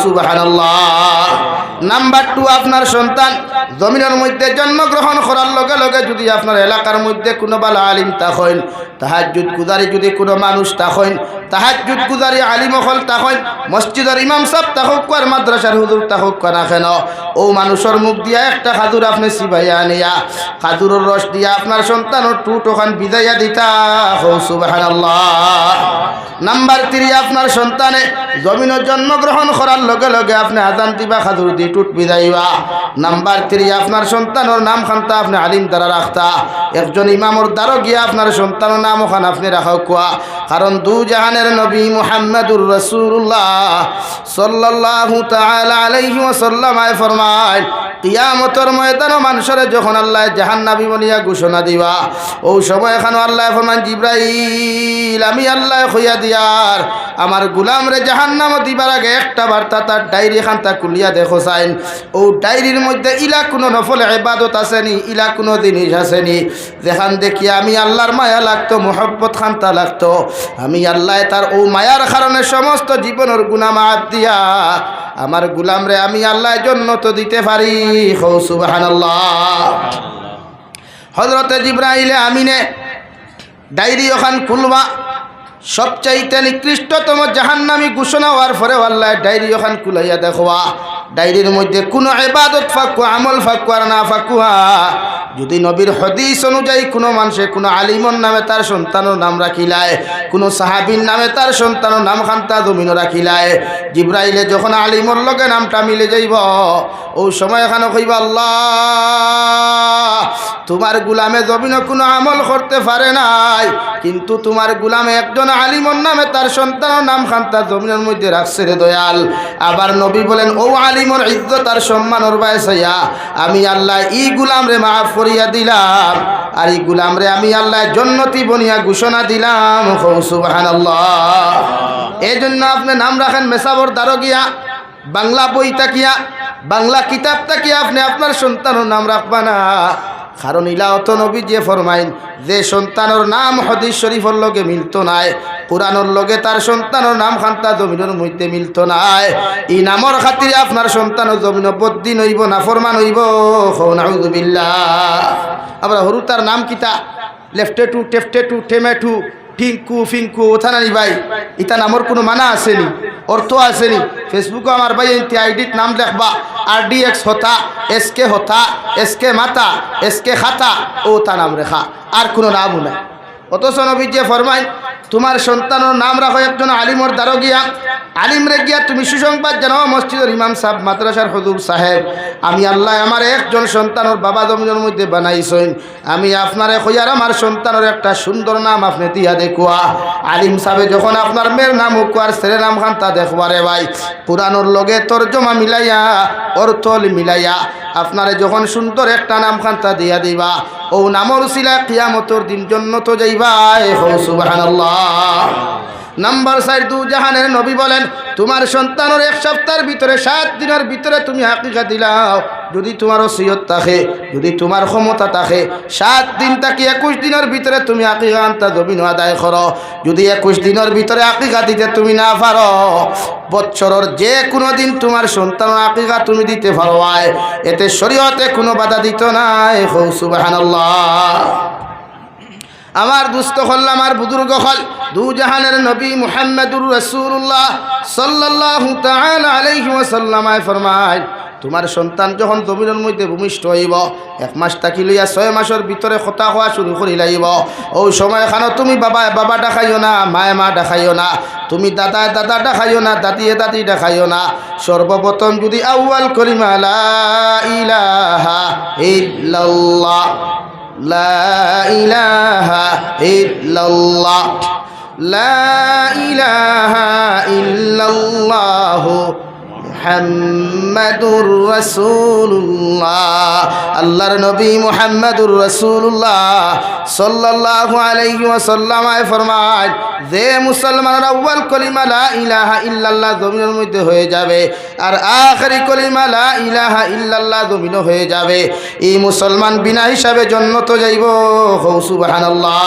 সুবহানাল্লাহ। নাম্বার 2 আপনার সন্তান জমিনের মধ্যে জন্মগ্রহণ করার লগে লগে যদি আপনার এলাকার মধ্যে কোনো ভালো আলিম তাহইন তাহাজ্জুদ গুজারি যদি কোনো মানুষ তাহইন তাহাজ্জুদ গুজারি আলিম হল তাহইন মসজিদের ইমাম সাহেব তাহুক আর মাদ্রাসার হুজুর তাহুক না কেন ও মানুষের মুখ দিয়া একটা খাদুর আপনি সিবাইয়া নিয়া খাদুরের রস দিয়া আপনার সন্তানের টুট ওখান বিদাইয়া দিতা সুবহানাল্লাহ। নাম্বার 3 আপনার সন্তানে জমিনের জন্মগ্রহণ করার লগে লগে আপনি আজান দিবা খাদুর দি টুট বিদাইবা। নাম্বার 3 আপনার সন্তানের নাম খানতা আপনি আলিম দ্বারা রাখতা একজন ইমামর দ্বারা গিয়া আপনার সন্তানের নাম ওখান আপনি রাখা কুয়া কারণ দু জাহানের নবী মুহাম্মদুর রাসূলুল্লাহ সাল্লাল্লাহু তাআলা আলাইহি ওয়াসাল্লাম ফরমায় কিয়ামতের ময়দানে মানুষের যখন আল্লাহ জাহান্নামী বলিয়া ঘোষণা দিবা ও সময় এখানে আল্লাহ ফরমান জিবরাইল আমি আল্লাহ কইয়া দিয়ার আমার গোলাম রে জাহান্নাম দিবার আগে একটা বার্তা তার ডায়েরি খানটা খুলিয়া দেখো চাইন ও ডায়েরির মধ্যে ইলা কোনো নফল ইবাদত আসেনি ইলা কোনো জিনিস আসেনি যেখান দেখি আমি আল্লাহর মায়া লাগতো মোহব্বত খানটা লাগতো আমি আল্লাহ তার ও মায়ার কারণে সমস্ত জীবনের গুনাহ মাফ দিয়া আমার গোলাম রে আমি আল্লাহ জান্নাত দিতে পারি সুবহানাল্লাহ। হযরতে জিবরাইল আমিনে ডায়েরি ওখান খুলবা সবচাইতে নিকৃষ্টতম জাহান্নামী ঘোষণা হওয়ার পরে আল্লাহ ডায়েরি ওখান খুলাইয়া দেখবা ডায়েরির মধ্যে কোনো ইবাদত ফাঁকু আমল ফাঁকু আর না ফাঁকুহা যদি নবীর হাদিস অনুযায়ী কোনো মানুষে কোনো আলিমর নামে তার সন্তানের নাম রাখিলায় কোনো সাহাবীর নামে তার সন্তানের নাম খান্তা জমিন রাখিলায় জিবরাইলে যখন আলিমর লগে নামটা মিলে যাইব ও সময় এখানে কইবা আল্লাহ তোমার গোলামে জমিন কোনো আমল করতে পারে নাই কিন্তু তোমার গোলামে একজন আলিমর নামে তার সন্তানের নাম খান্তা জমিনের মধ্যে রাখছে রে দয়াল। আবার নবী বলেন ও আলিমর ইজ্জত আর সম্মানের বায়সাইয়া আমি আল্লাহ ই গোলাম রে মাফ করিয়া দিলাম আর এই গোলাম রে আমি আল্লাহ জান্নাতি বনিয়া ঘোষণা দিলাম সুবহানাল্লাহ। এই জন্য আপনি নাম রাখেন মেসাবর দারোগিয়া বাংলা বই তাকিয়া বাংলা কিতাব তাকিয়া আপনি আপনার সন্তানের নাম রাখবা না কারণ ইলাহত নবী যে ফরমাইন যে সন্তানের নাম হাদিস শরীফের লগে মিলতো নাই কুরআনের লগে তার সন্তানের নাম খান্তা জমিনের মধ্যে মিলতো নাই এই নামর খাতিরে আপনার সন্তানের জমিন বদ্দিন হইব না ফরমান হইব নাউযুবিল্লাহ। আমরা হরু তার নাম কিতা লেফটে টু টেফটে টু টেমেটু টিঙ্কু ফিঙ্কু ওথা নানি ভাই ইতা নামর কোনো মানা আসেনি অর্থ আসেনি। ফেসবুকে আমার ভাই এনটি আইডির নাম লেখবা RDX হতা এসকে হতা এসকে মাতা এসকে খাতা ও তা নাম রেখা আর কোনো নামও নাই। অথচ নবী যে ফরমাই তোমার সন্তানের নাম রাখো একজন আলিমর দ্বারা গিয়া আলিম রে গিয়া তুমি সুসংবাদ জানাও মসজিদের ইমাম সাহেব মাদ্রাসার হুজুর সাহেব আমি আল্লাহ আমার একজন সন্তানের বাবা জমিনের মধ্যে বানাইছেন আমি আপনারে কইয়ার আমার সন্তানের একটা সুন্দর নাম আপনি দিয়া দেখুয়া। আলিম সাহেব যখন আপনার মেয়ের নাম উকুয়ার ছেলের নাম খান তা দেখবারে ভাই পুরানোর লগে তর্জমা মিলাইয়া অর্থ মিলাইয়া আপনারে যখন সুন্দর একটা নাম খান্তা দিয়া দিবা ও নামর উসিলা কিয়ামতের দিন জান্নাত যাইবা সুবহানাল্লাহ। নাম্বার 4 দু জাহানের নবী বলেন তোমার সন্তানের এক সপ্তাহের ভিতরে 7 দিনের ভিতরে তুমি হাকিকা দিলাও যদি তোমার ওসিয়ত থাকে যদি তোমার ক্ষমতা থাকে 7 দিন থেকে 21 দিনের ভিতরে তুমি হাকিকা আনতা জমিন আদায় করো। যদি 21 দিনের ভিতরে হাকিকা দিতে তুমি না পারো বছরের যে কোনো দিন তোমার সন্তানের হাকিকা তুমি দিতে পারো এতে শরীয়তে কোনো বাধা দিত নাই সুবহানাল্লাহ। আমার দুস্থ হল আমার বুজুর্গ হল দু জাহানের নবী মুহাম্মদুর রাসূলুল্লাহ সাল্লাল্লাহু তাআলা আলাইহি ওয়াসাল্লাম ফরমায় তোমার সন্তান যখন জমিনের মধ্যে ভূমিষ্ঠ হইব 1 মাস থাকি লইয়া 6 মাসের ভিতরে কথা হওয়া শুরু করি লাইব ও সময় খানো তুমি বাবা বাবা ডাকাইও না মায়ে মা ডাকাইও না তুমি দাদা দাদা ডাকাইও না দাদি দাদি ডাকাইও না সর্বপ্রথম যদি আউয়াল কলিমা লা ইলাহা ইল্লাল্লাহ লা ইলাহা ইল্লাল্লাহ লা ইলাহা ইল্লাল্লাহ মুহাম্মাদুর রাসূলুল্লাহ। আল্লাহর নবী মুহাম্মাদুর রাসূলুল্লাহ সাল্লাল্লাহু আলাইহি ওয়াসাল্লাম ফরমায়, যে মুসলমানের আউয়াল কলিমা লা ইলাহা ইল্লাল্লাহ জমিনের মধ্যে হয়ে যাবে, আর আখেরি কলিমা লা ইলাহা ইল্লাল্লাহ জমিন হয়ে যাবে, এই মুসলমান বিনা হিসাবে জান্নাতে যাইব। সুবহানাল্লাহ।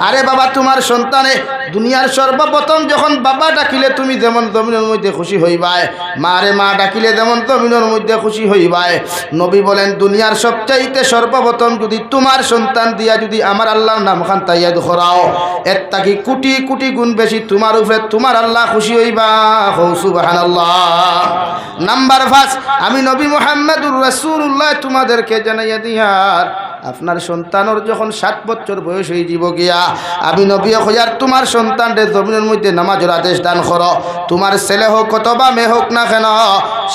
আরে বাবা, তোমার সন্তানে দুনিয়ার সর্বপ্রথম যখন বাবা ডাকিলে তুমি যেমন জমিনের মধ্যে খুশি হইবাই, মারে মা ডাকিলে যেমন জমিনের মধ্যে খুশি হইবাই, নবী বলেন দুনিয়ার সবচাইতে সর্বপ্রথম যদি তোমার সন্তান দিয়া যদি আমার আল্লাহর নাম খান তাইয়াদ করাও, এর তাকি কোটি কোটি গুণ বেশি তোমার উপরে তোমার আল্লাহ খুশি হইবা। সুবহানাল্লাহ। নাম্বার 5, আমি নবী মুহাম্মদুর রাসূলুল্লাহ তোমাদেরকে জানাইয়া দিয়ার, আপনার সন্তানের যখন 7 বছর বয়স হয়ে যাব গিয়া, আমি নবী হইয়ার তোমার সন্তানদের জমিনের মধ্যে নামাজের আদেশ দান করো। তোমার ছেলে হোক অথবা মেয়ে হোক না কেন,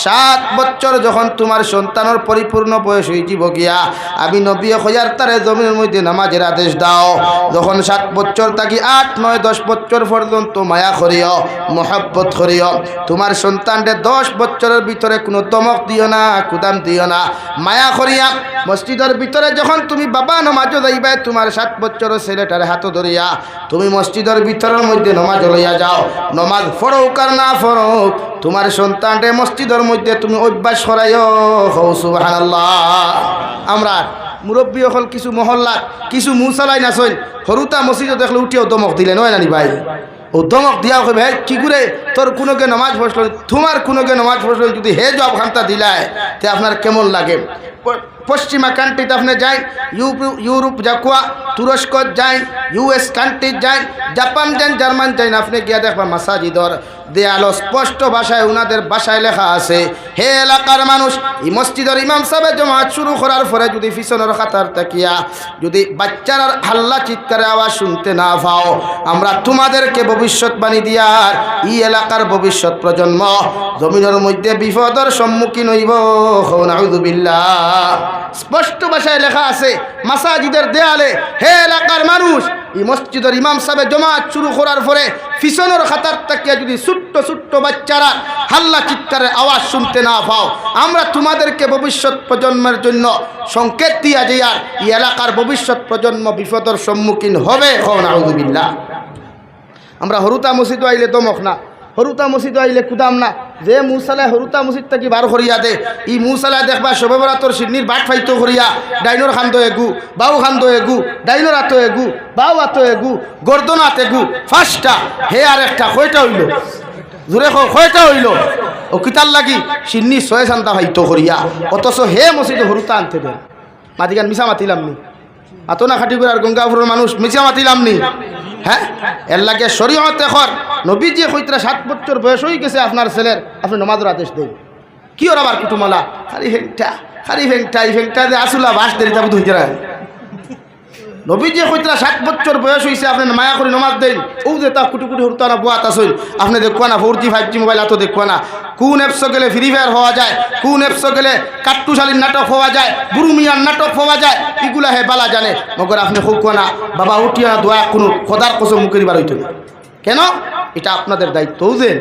7 বছর যখন তোমার সন্তানের পরিপূর্ণ বয়স হয়ে যাব গিয়া, আমি নবী হইয়ার তারে জমিনের মধ্যে নামাজের আদেশ দাও। যখন 7 বছর থাকি 8, 9, 10 বছর পর্যন্ত মায়া করিও, মহব্বত করিও। তোমার সন্তানদের 10 বছরের ভিতরে কোনো দমক দিও না, কুদাম দিও না, মায়া করিয়া মসজিদের ভিতরে যখন তুমি বাবা নমাজও যাইবা, তোমার 7 বছরের ছেলেটার হাত ধরিয়া তুমি মসজিদের ভিতরের মধ্যে নমাজ লইয়া যাও। নমাজ পড়ুক আর না পড়ুক, তোমার সন্তানরে মসজিদের মধ্যে তুমি অভ্যাস করাইও। সুবহানাল্লাহ। আমরা মুরব্বী হল কিছু মহল্লার কিছু মুসালাই নাচইন, হরুতা মসজিদে দেখলে উঠিও দমক দিলে নয় নানি ভাই, ও দমক দিয়া হবে কি করে তোর কোনোকে নামাজ পড়ল, তোমার কোনোকে নামাজ পড়ল, যদি হে জব খান্তা দিলায় তে আপনার কেমন লাগে? পশ্চিমা কান্ট্রিতে আপনি যাই, ইউরোপ যাকুয়া, তুরস্ক যাই, US কান্ট্রি যাই, জাপান যান, জার্মান যাই, আপনি গিয়া দেখবা মাসাজিদর দেয়াল স্পষ্ট ভাষায় উনাদের ভাষায় লেখা আছে, হে এলাকার মানুষ, এই মসজিদের ইমাম সাহেব জমাত শুরু করার পরে যদি পিছনের খাতার তাকিয়া যদি বাচ্চার হাল্লা চিৎকারে আওয়াজ শুনতে না পাও, আমরা তোমাদেরকে ভবিষ্যৎবাণী দিয়ার এই এলাকার ভবিষ্যৎ প্রজন্ম জমিনের মধ্যে বিপদের সম্মুখীন হইব। নাউযুবিল্লাহ। স্পষ্ট ভাষায় লেখা আছে মাসাজিদের দেয়ালে, হে এলাকার মানুষ, এই মসজিদের ইমাম সাহেব জমাত শুরু করার পরে পিছনের খাতার তাকিয়া যদি ছোট্ট ছোট্ট বাচ্চারা হাল্লা চিৎকারের আওয়াজ শুনতে না পাও, আমরা তোমাদেরকে ভবিষ্যৎ প্রজন্মের জন্য সংকেত দিয়া যাই, আর এই এলাকার ভবিষ্যৎ প্রজন্ম বিপদের সম্মুখীন হবে। নাউযুবিল্লাহ। আমরা হরুতা মসজিদ আইলে দমক না, হরুতা মসজিদ আইলে কুদাম না, যে মুসালায় হরুতা মসজিদ থেকে বার করিয়া দে, ই মুসালায় দেখবা সবে বরাতর সিডনির বাট ফাইতো করিয়া ডাইনোর খান্দ এগু, বাউ খান্দ এগু, ডাইনোর আতো এগু, বাউ আতো এগু, গর্দন আত এগু, 5টা, হে আর একটা, কয়টা হইল? জোরে কয়টা হইল? ও কিতার লাগি সিডনি 6 সান্তা ফাইতো করিয়া, অথচ হে মসজিদে হরুতা আনতে দেন। মাতিকান মিশা মাতিলাম নি, আতো না খাটি করে আর গঙ্গাপুরের মানুষ মিশা মাতিলাম নি। হ্যাঁ, এর লাগে শরীয়তে কর নবীজি কইতরা 7 বছর বয়স হয়ে গেছে আপনার ছেলের, আপনি নমাজের আদেশ দেন। কি ওর আবার কুটুমালা খালি হেংটা এই হেংটা যে আসুলা বাস দেরি যাবো ধুইতে রায়। নবীজি কইতরা 7 বছর বয়স হয়েছে, আপনি মায়া করে নমাজ দেন। ও যে তা কুটি কুটি হরতো না বুয়াত আসইন, আপনি দেখবা না 4G 5G মোবাইল এত দেখবা না, কোন অ্যাপস গেলে ফ্রি ফায়ার হওয়া যায়, কোন অ্যাপস গেলে কাট্টুশালীর নাটক হওয়া যায়, বুড়ু মিয়ার নাটক হওয়া যায়, এগুলা হে বালা জানে। মগর আপনি হোক না বাবা উঠিয়া দোয়া কোনো খোদার কসম মুখের বার হইত না কেন? এটা আপনাদের দায়িত্ব। দেন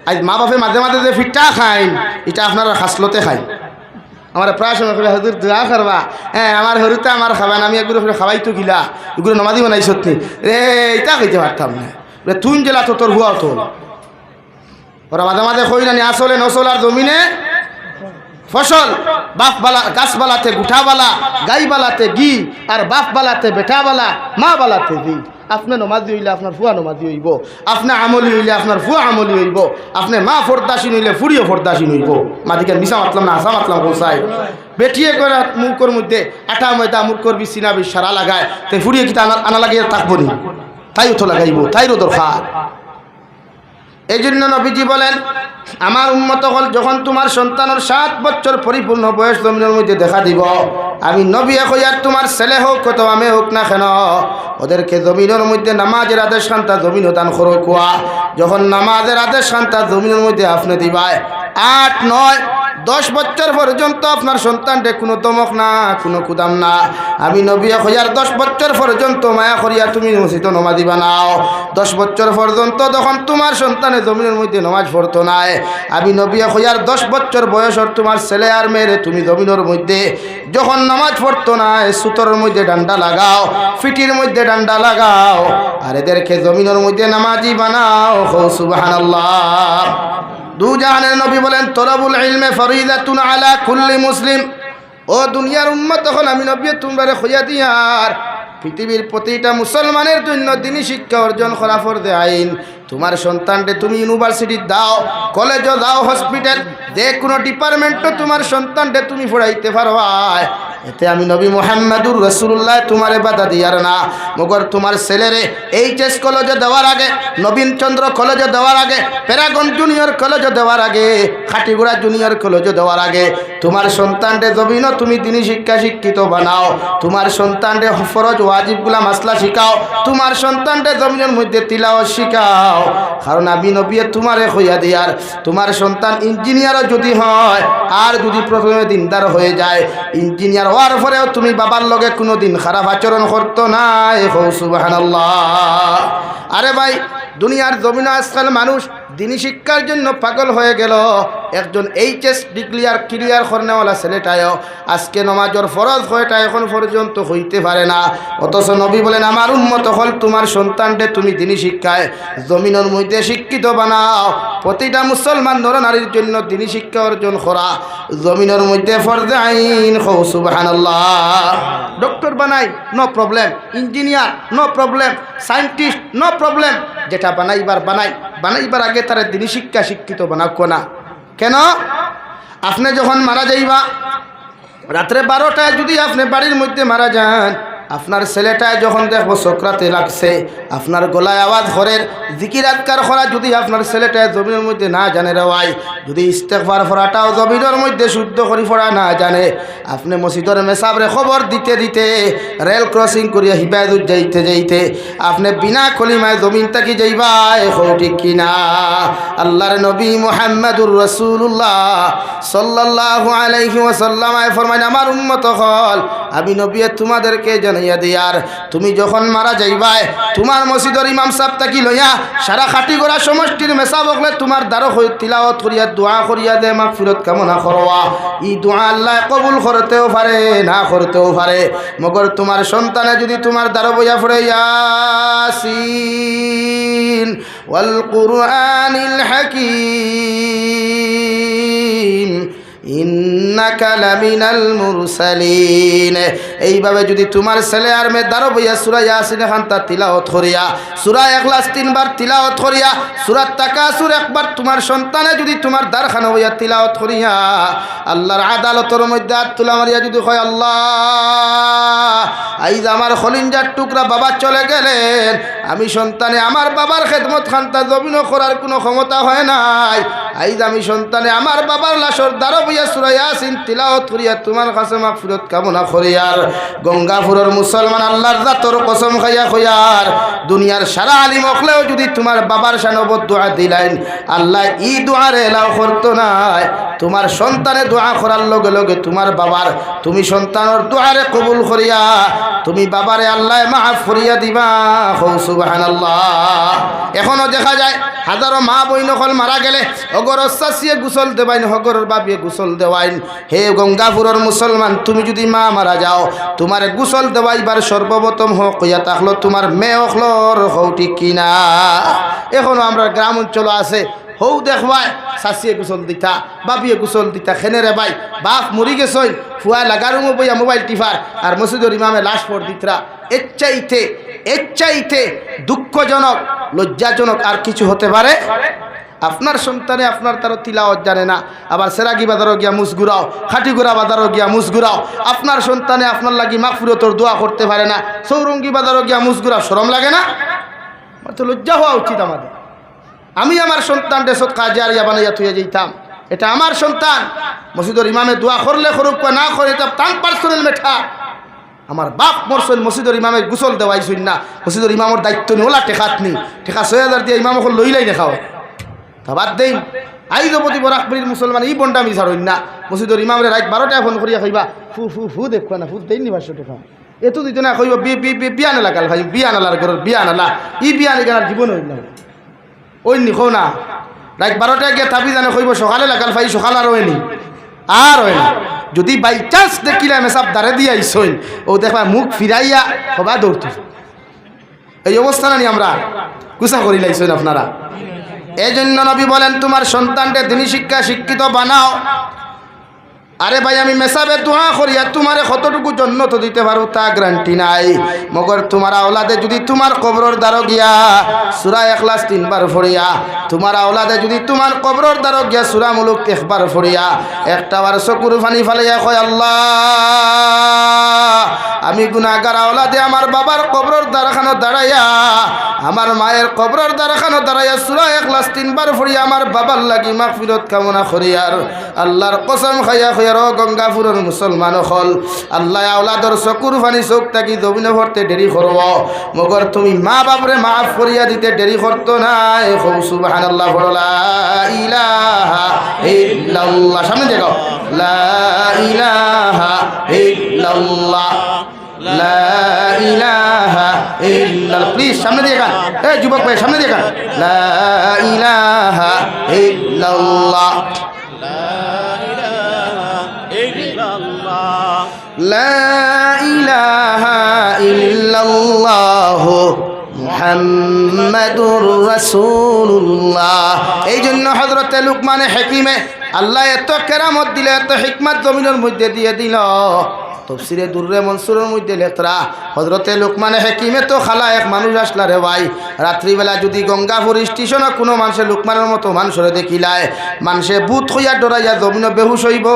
আজ মা বাপে মাঝে মাঝে যে ফিটটা খাইন, এটা আপনারা খাসলতে খাইন। আমার প্রায় সময় করে হুজুর দোয়া করবা, হ্যাঁ আমার হরুতে আমার খাবেন, আমি এগুলো খাবাই তো গিলা, এগুলো নমাদি বানাই সত্যি রে, এটা কইতে পারতাম না, তুই জেলা তো তোর হুয়া তোর। ওরা মাঝে মাঝে কই না আসলে নসলার জমিনে ফসল, বাপ বালা গাছবালাতে গুঠাবালা, গাই বালাতে ঘি, আর বাপ বালাতে বেটা বালা, মা বালাতে ঘি। আপনি নমাজি হইলে আপনার ফুয়া নমাজি হইব, আপনি আমলি হইলে আপনার ফুয়া আমলি হইব, আপনি মা ফরদাসীন হইলে ফুড়িও ফরদাসীন হইব। মাদিকে মিশা মাতলাম না, আসা মাতলাম কোসাই বেটিয়ে করে মুখের মধ্যে আটা ময়দা মুখর বি সিনাবি সারা লাগায়, তাই ফুড়িয়ে কি আনা লাগিয়ে থাকবো নি? তাইও তো লাগাইব, তাইরও দরকার। এই জন্য নবীজি বলেন, আমার উম্মত হল যখন তোমার সন্তানের 7 বছর পরিপূর্ণ বয়স জমিনের মধ্যে দেখা দিব, আমি নবী কইয়ার তোমার ছেলে হোক কত আমি হোক না কেন, ওদেরকে জমিনের মধ্যে নামাজের আদেশ খান্তা জমিন দান করো। কুয়া যখন নামাজের আদেশ খান্তা জমিনের মধ্যে আপনি দিবাই, 8, 9, 10 বছর পর্যন্ত আপনার সন্তানকে কোনো দমক না, কোনো কুদাম না। আমি নবী হইয়ার 10 বছর পর্যন্ত মায়া করিয়া তুমি মসজিদ নমাজি বানাও। 10 বছর পর্যন্ত যখন তোমার সন্তানে জমিনের মধ্যে নমাজ পড়তো না, আমি নবী হইয়ার 10 বছর বয়সর তোমার ছেলে আর মেয়েরে তুমি জমিনের মধ্যে যখন নামাজ পড়তো না, সুতোর মধ্যে ডান্ডা লাগাও, ফিটির মধ্যে ডান্ডা লাগাও, আর এদেরকে জমিনের মধ্যে নামাজি বানাও। সুবহানাল্লাহ। দু জাহানের নবী বলেন তলাবুল ইলমে ফরিদাতুন আলা কুল্লি মুসলিম। ও দুনিয়ার উম্মত, তখন আমি নবী তোমরা খোঁজা দিয়ার পৃথিবীর প্রতিটা মুসলমানের জন্য দিনী শিক্ষা অর্জন করা ফরজে আইন। তোমার সন্তানকে তুমি ইউনিভার্সিটি দাও, কলেজও দাও, হসপিটাল, যে কোনো ডিপার্টমেন্টও তোমার সন্তানকে তুমি পড়াইতে পারবা। এতে আমি নবী মুহাম্মদুর রাসূলুল্লাহ তোমারে বাধা দিয়ার না। মগর তোমার ছেলেরে এইচএস কলেজে দেওয়ার আগে, নবীনচন্দ্র কলেজে দেওয়ার আগে, প্যারাগন জুনিয়র কলেজে দেওয়ার আগে, খাটিগুড়া জুনিয়র কলেজে দেওয়ার আগে তোমার সন্তানকে জমিনও তুমি দিনী শিক্ষা শিক্ষিত বানাও। তোমার সন্তানকে ফরজ ওয়াজিবগুলা মাসলা শিখাও। তোমার সন্তানকে জমিনের মধ্যে তিলাওয়াত শিখাও। কারণ আমি নবী তোমারে হইয়া দিয়ার তোমার সন্তান ইঞ্জিনিয়ারও যদি হয় আর যদি প্রথমে দিনদার হয়ে যায়, ইঞ্জিনিয়ার হওয়ার পরেও তুমি বাবার লগে কোনো দিন খারাপ আচরণ করতো না। সুবহানাল্লাহ। আরে ভাই, দুনিয়ার জমিনে আজকাল মানুষ দিনী শিক্ষার জন্য পাগল হয়ে গেল। একজন এইচএস ক্লিয়ার করনেওয়ালা ছেলেটাও আজকে নমাজের ফরজ হয়টা এখন পর্যন্ত হইতে পারে না। অথচ নবী বলেন আমার উম্মত হল তোমার সন্তানকে তুমি দিনী শিক্ষায় জমিনের মধ্যে শিক্ষিত বানাও। প্রতিটা মুসলমান নরনারীর জন্য দিনী শিক্ষা অর্জন করা জমিনের মধ্যে ফরজে আইন। সুবহানাল্লাহ। ডক্টর বানাই no problem, engineer no problem, scientist no problem, যেটা বানাইবার আগে তারা দিনী শিক্ষা শিক্ষিত বানাও না। কেন? আপনি যখন মারা যাইবা রাত্রে 12টায় যদি আপনি বাড়ির মধ্যে মারা যান, আপনার ছেলেটায় যখন দেখবো সক্রাতে লাগছে, আপনার গলায় আওয়াজ ঘরের জিকির আজকার করা যদি আপনার ছেলেটায় জমিনের মধ্যে না জানে রেওয়াই, যদি ইস্তেগফার পড়াটাও জমিনের মধ্যে শুদ্ধ করে পড়া না জানে, আপনি মসজিদের মেসাবরে খবর দিতে দিতে, রেল ক্রসিং করিয়া হিবায়ত যাইতে আপনি বিনা কলিমায় জমিন তাকি যাইবাই। ঠিক কিনা? আল্লাহর নবী মুহাম্মদুর রাসূলুল্লাহ সাল্লাল্লাহু আলাইহি ওয়াসাল্লাম ফরমায় আমার উম্মত হল আমি নবী তোমাদেরকে জানাইয়া দিয়ার তুমি যখন মারা যাইবাই, তোমার মসজিদের ইমাম সাহেব তাকি লইয়া সারা খাটিগড়া সমষ্টির মেসাব হলে তোমার দ্বারা তিলাওয়াত করিয়া দোয়া করিয়া দে মাগফিরাত কামনা করবা। ই দোয়া আল্লাহ কবুল করতেও পারে, না করতেও পারে। মগর তোমার সন্তানে যদি তোমার দ্বারা বইয়া পড়ে ইয়াসিন ওয়াল কুরআনিল হাকীম ইন্নাকা লামিনাল মুরসালিন, এইভাবে যদি তোমার ছেলে আর মেয়ে দ্বারা বইয়া সূরা ইয়াসিন খানতা তিলাওয়াত করিয়া, সূরা ইখলাস 3 বার তিলাওয়াত করিয়া, সূরা তাকাসুর একবার তোমার সন্তানে যদি তোমার দ্বারখানা বইয়া তিলাওয়াত করিয়া আল্লাহর আদালতের মধ্যে হাত তুলা মারিয়া যদি কয় আল্লাহ আইজ আমার খলিঞ্জার টুকরা বাবা চলে গেলেন, আমি সন্তানে আমার বাবার খেদমত খানতা জমিন করার কোনো ক্ষমতা হয় নাই, আইজ আমি সন্তানে আমার বাবার লাশর দ্বারা বইয়া সূরা ইয়াসিন তিলাওয়াত করিয়া তোমার কাছে মাগফিরাত কামনা করিয়ার গঙ্গাপুরের মুসলমান আল্লাহর জাতর কসম খাইয়া কইয়ার দুনিয়ার সারা আলিম হলেও যদি তোমার বাবার শানবত দোয়া দিলেন আল্লাহ ই দোয়ারে এলাও করতো নাই। তোমার সন্তানে দোয়া করার লগে লগে তোমার বাবার তুমি সন্তানের দোয়ারে কবুল করিয়া তুমি বাবারে আল্লাহ মাফ করিয়া দিবা। সুবহানাল্লাহ। এখনো দেখা যায় হাজারো মা বই নকল মারা গেলে অগরর চাচিয়ে গুসল দেবাইন, হগরর বাবিয়ে গুসল দেওয়াইন। হে গঙ্গাপুরের মুসলমান, তুমি যদি মা মারা যাও তোমার গুসল দেওয়াইবার সর্বপ্রথম হোক ইয়া থাকলো তোমার মেয়ে হকলর হৌ ঠিক কিনা? এখনো আমরা গ্রাম অঞ্চল আছে হৌ দেখবাই চাচিয়ে গুসল দিতা, বাবিয়ে গুসল দিতা, খেনেরে ভাই বাপ মরি গেছই ফুয়া লাগারুমো বইয়া মোবাইল টিফার আর মসজিদের ইমামে লাশ পর দিতরা। এর চাইতে দুঃখজনক লজ্জাজনক আর কিছু হতে পারে? আপনার সন্তানে আপনার তারও তিলাওয়াত জানে না, আবার সেরাগি বাজারও গিয়া মুসগুরাও, খাটিগুড়া বাজারও গিয়া মুসগুরাও। আপনার সন্তানে আপনার লাগি মাগফিরাতের দোয়া করতে পারে না, চৌরঙ্গি বাজারও গিয়া মুসগুরাও। শরম লাগে না? তো লজ্জা হওয়া উচিত আমাদের। আমি আমার সন্তানটা সৎকা জারিয়া বানাইয়া থুয়ে যেতাম, এটা আমার সন্তান। মসজিদের ইমামে দোয়া করলে করুক না করে এটা তার পার্সোনাল মেঠা। আমার বাপ মরসল মসজিদের ইমামের গুসল দেওয়াইছই না, মসজিদের ইমামের দায়িত্ব নি ওলা টেকাত নি, টেকা ৬,০০০ দিয়ে ইমাম লইলাই দেখাও তা বাদ দেই। আইজ প্রতি বরাকপুরীর মুসলমান ই বন্ডা আমি ছাড়ইন না মসজিদর ইমামরে রাত 12টায় ফোন করিয়া কইবা ফু ফু ফু দেখবা না ফু দেয়নি 500 টাকা এত দিত না কইব বিয়া নালা কাল ভাই বিয়া নালার ঘর বিয়া নালা ই বিয়া নিগার জীবন হইল না ওই নিখো না রাত 12টায় গিয়ে থাপি জানে কইব সকালে লাগাল ভাই সকাল আর হয়নি আর হয় না যদি বাই চান্স দেখিলাম এসব দাঁড়ে দিয়ে আইসইন ও দেখবা মুখ ফিরাইয়া সবা দৌড়ত এই অবস্থা না নি আমরা কুসা করি লাইছেন আপনারা এই জন্য নবী বলেন তোমার সন্তানকে দিনী শিক্ষা শিক্ষিত বানাও আরে ভাই আমি মেসাবে দোয়া করিয়া তোমারে কতটুকু জন্নত দিতে পারো তা গ্যারান্টি নাই মগর তোমার আওলাদে যদি তোমার কবরের দ্বারো গিয়া সূরা ইখলাস 3 বার পড়িয়া তোমার আওলাদে যদি তোমার কবরের দ্বারো গিয়া সূরা মুলুক 1 বার পড়িয়া একটা বার চকুর পানি ফালাইয়া কয় আল্লাহ আমি গুনাহগার আওলাদে আমার বাবার কবরের দ্বারখানো দাঁড়াইয়া আমার মায়ের কবরের দ্বারখানো দাঁড়াইয়া সূরা ইখলাস 3 বার পড়িয়া আমার বাবার লাগি মাগফিরাত কামনা করি আর আল্লাহর কসম খাইয়া গঙ্গাপুরের মুসলমান হল আল্লাহ আওলাদর চকুর পানি চোখ তাকি জমিনে ভরতে দেরি করব মগর তুমি মা বাপরে মাফ করিয়া দিতে দেরি করতো নাই সুবহানাল্লাহ লা ইলাহা ইল্লাল্লাহ সামনে দেখো লা ইলাহা ইল্লাল্লাহ লা ইলাহা ইল্লাল্লাহ প্লিজ সামনে দিয়ে গান এই যুবক ভাই সামনে দিয়ে গান লা ইলাহা ইল্লাল্লাহ লা ইলাহা ইল্লাল্লাহ মুহাম্মাদুর রাসূলুল্লাহ এই জন্য হযরতে লুকমান হাকিমে আল্লাহ এত কেরামত দিলে এত হিকমত জমিনের মধ্যে দিয়ে দিল তফসিরে দুররে মনসুরের মধ্যে লেখরা হযরতে লুকমান হাকিমে তো খালা এক মানুষ আসলা রে ভাই রাত্রিবেলা যদি গঙ্গাপুর স্টেশনে কোনো মানুষে লুকমানের মতো মানুষরে দেখিলায় মানুষে ভূত হইয়া ডরাইয়া জমিন বেহুশ হইব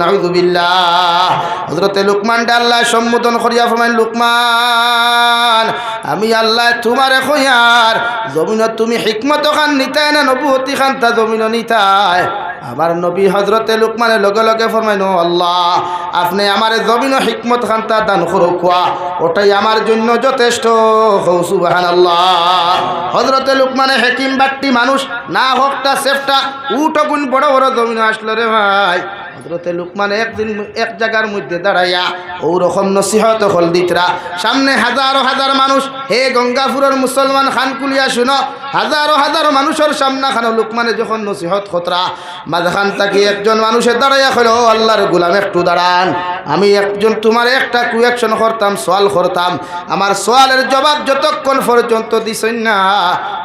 নাউযুবিল্লাহ হযরতে লুকমান আল্লাহ সম্বোধন করিয়া ফরমাইল লুকমান আমি আল্লাহ তোমারে কইয়ার জমিন তুমি হিকমত খান নিতায় না নবুয়তি খান তা জমিন নিতায় আমার নবী হযরতে লুকমানের লগে লগে ফরমাইনো আল্লাহ আপনি আমার জমিন হিকমত খান্তা দান করুকা ওটাই আমার জন্য যথেষ্ট সুবহানাল্লাহ হযরতে লুকমানে হাকিম বাট্টি মানুষ না হোকটা সেফটা উঠগুন বড় বড় জমিন আসলো রে ভাই হযরতে লুকমান একদিন এক জায়গার মধ্যে দাঁড়াইয়া ওরকম নসিহত হল দিতরা সামনে হাজারো হাজার মানুষ হে গঙ্গাপুরের মুসলমান খানকুলিয়া শুনো হাজারো হাজার মানুষের সামনা খানো লুকমানে যখন নসিহত খতরা মাঝখান থেকে একজন মানুষের দাঁড়াইয়া হলো আল্লাহর গোলাম একটু দাঁড়ান আমি একজন তোমার একটা কুয়েকশন করতাম সওয়াল করতাম আমার সওয়ালের জবাব যতক্ষণ পর্যন্ত দিছেন না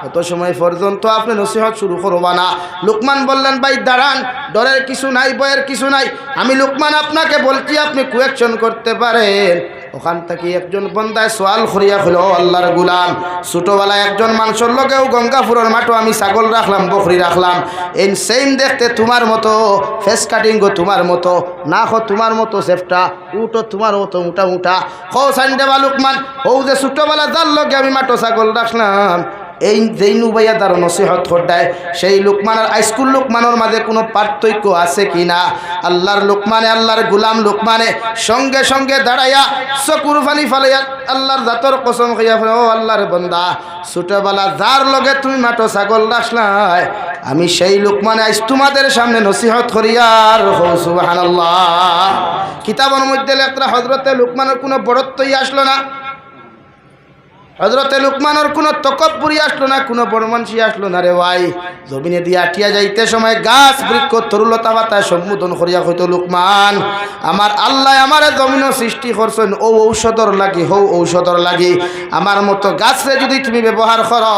তত সময় পর্যন্ত আপনি নসিহত শুরু করবা না লুকমান বললেন ভাই দাঁড়ান ডরের কিছু নাই ভয়ের কিছু নাই আমি লুকমান আপনাকে বলছি আপনি কুয়েকশন করতে পারেন ওখান থেকে একজন বন্দায় সওয়াল করিয়া হলো আল্লাহর গোলাম ছোটবেলায় একজন মানুষের লগেও গঙ্গাপুরের মাঠও আমি ছাগল রাখলাম বকরি রাখলাম এই সেম দেখতে তোমার মতো ফেস কাটিংও তোমার মতো না হো তোমার মতো সেফটা উঠো তোমার মতো উঠা উঠা হো সাইন্ডেবা লুকমান ও যে ছোটবেলা যার লগে আমি মাঠও ছাগল রাখলাম এই যেই নুবাইয়া তার নসিহত করতায় সেই লুকমানের আইস্কুল লুকমানের মাঝে কোনো পার্থক্য আছে কি না আল্লাহর লুকমানে আল্লাহর গোলাম লুকমানে সঙ্গে সঙ্গে দাঁড়াইয়া চকুর পানি ফালাইয়া আল্লাহর জাতর কসম খাইয়া ও আল্লাহর বান্দা ছোটবেলা যার লগে তুমি মাটো ছাগল রাখলাই আমি সেই লুকমানে আইস তোমাদের সামনে নসিহত করিয়ার সুবহানাল্লাহ কিতাবের মধ্যে লেখা হযরতে লুকমানের কোনো বড়ত্বই আসলো না হযরতে লুকমানের কোনো তকব্বুরি আসলো না কোনো বড়মানসি আসলো না রে ভাই জমিনে দিয়ে আটিয়া যাইতে সময় গাছ বৃক্ষ তরুলতা পাতায় সম্বোধন করিয়া হইতো লুকমান আমার আল্লাহ আমার জমিন সৃষ্টি করছেন ও ঔষধর লাগি হৌ ঔষধর লাগি আমার মতো গাছরে যদি তুমি ব্যবহার করো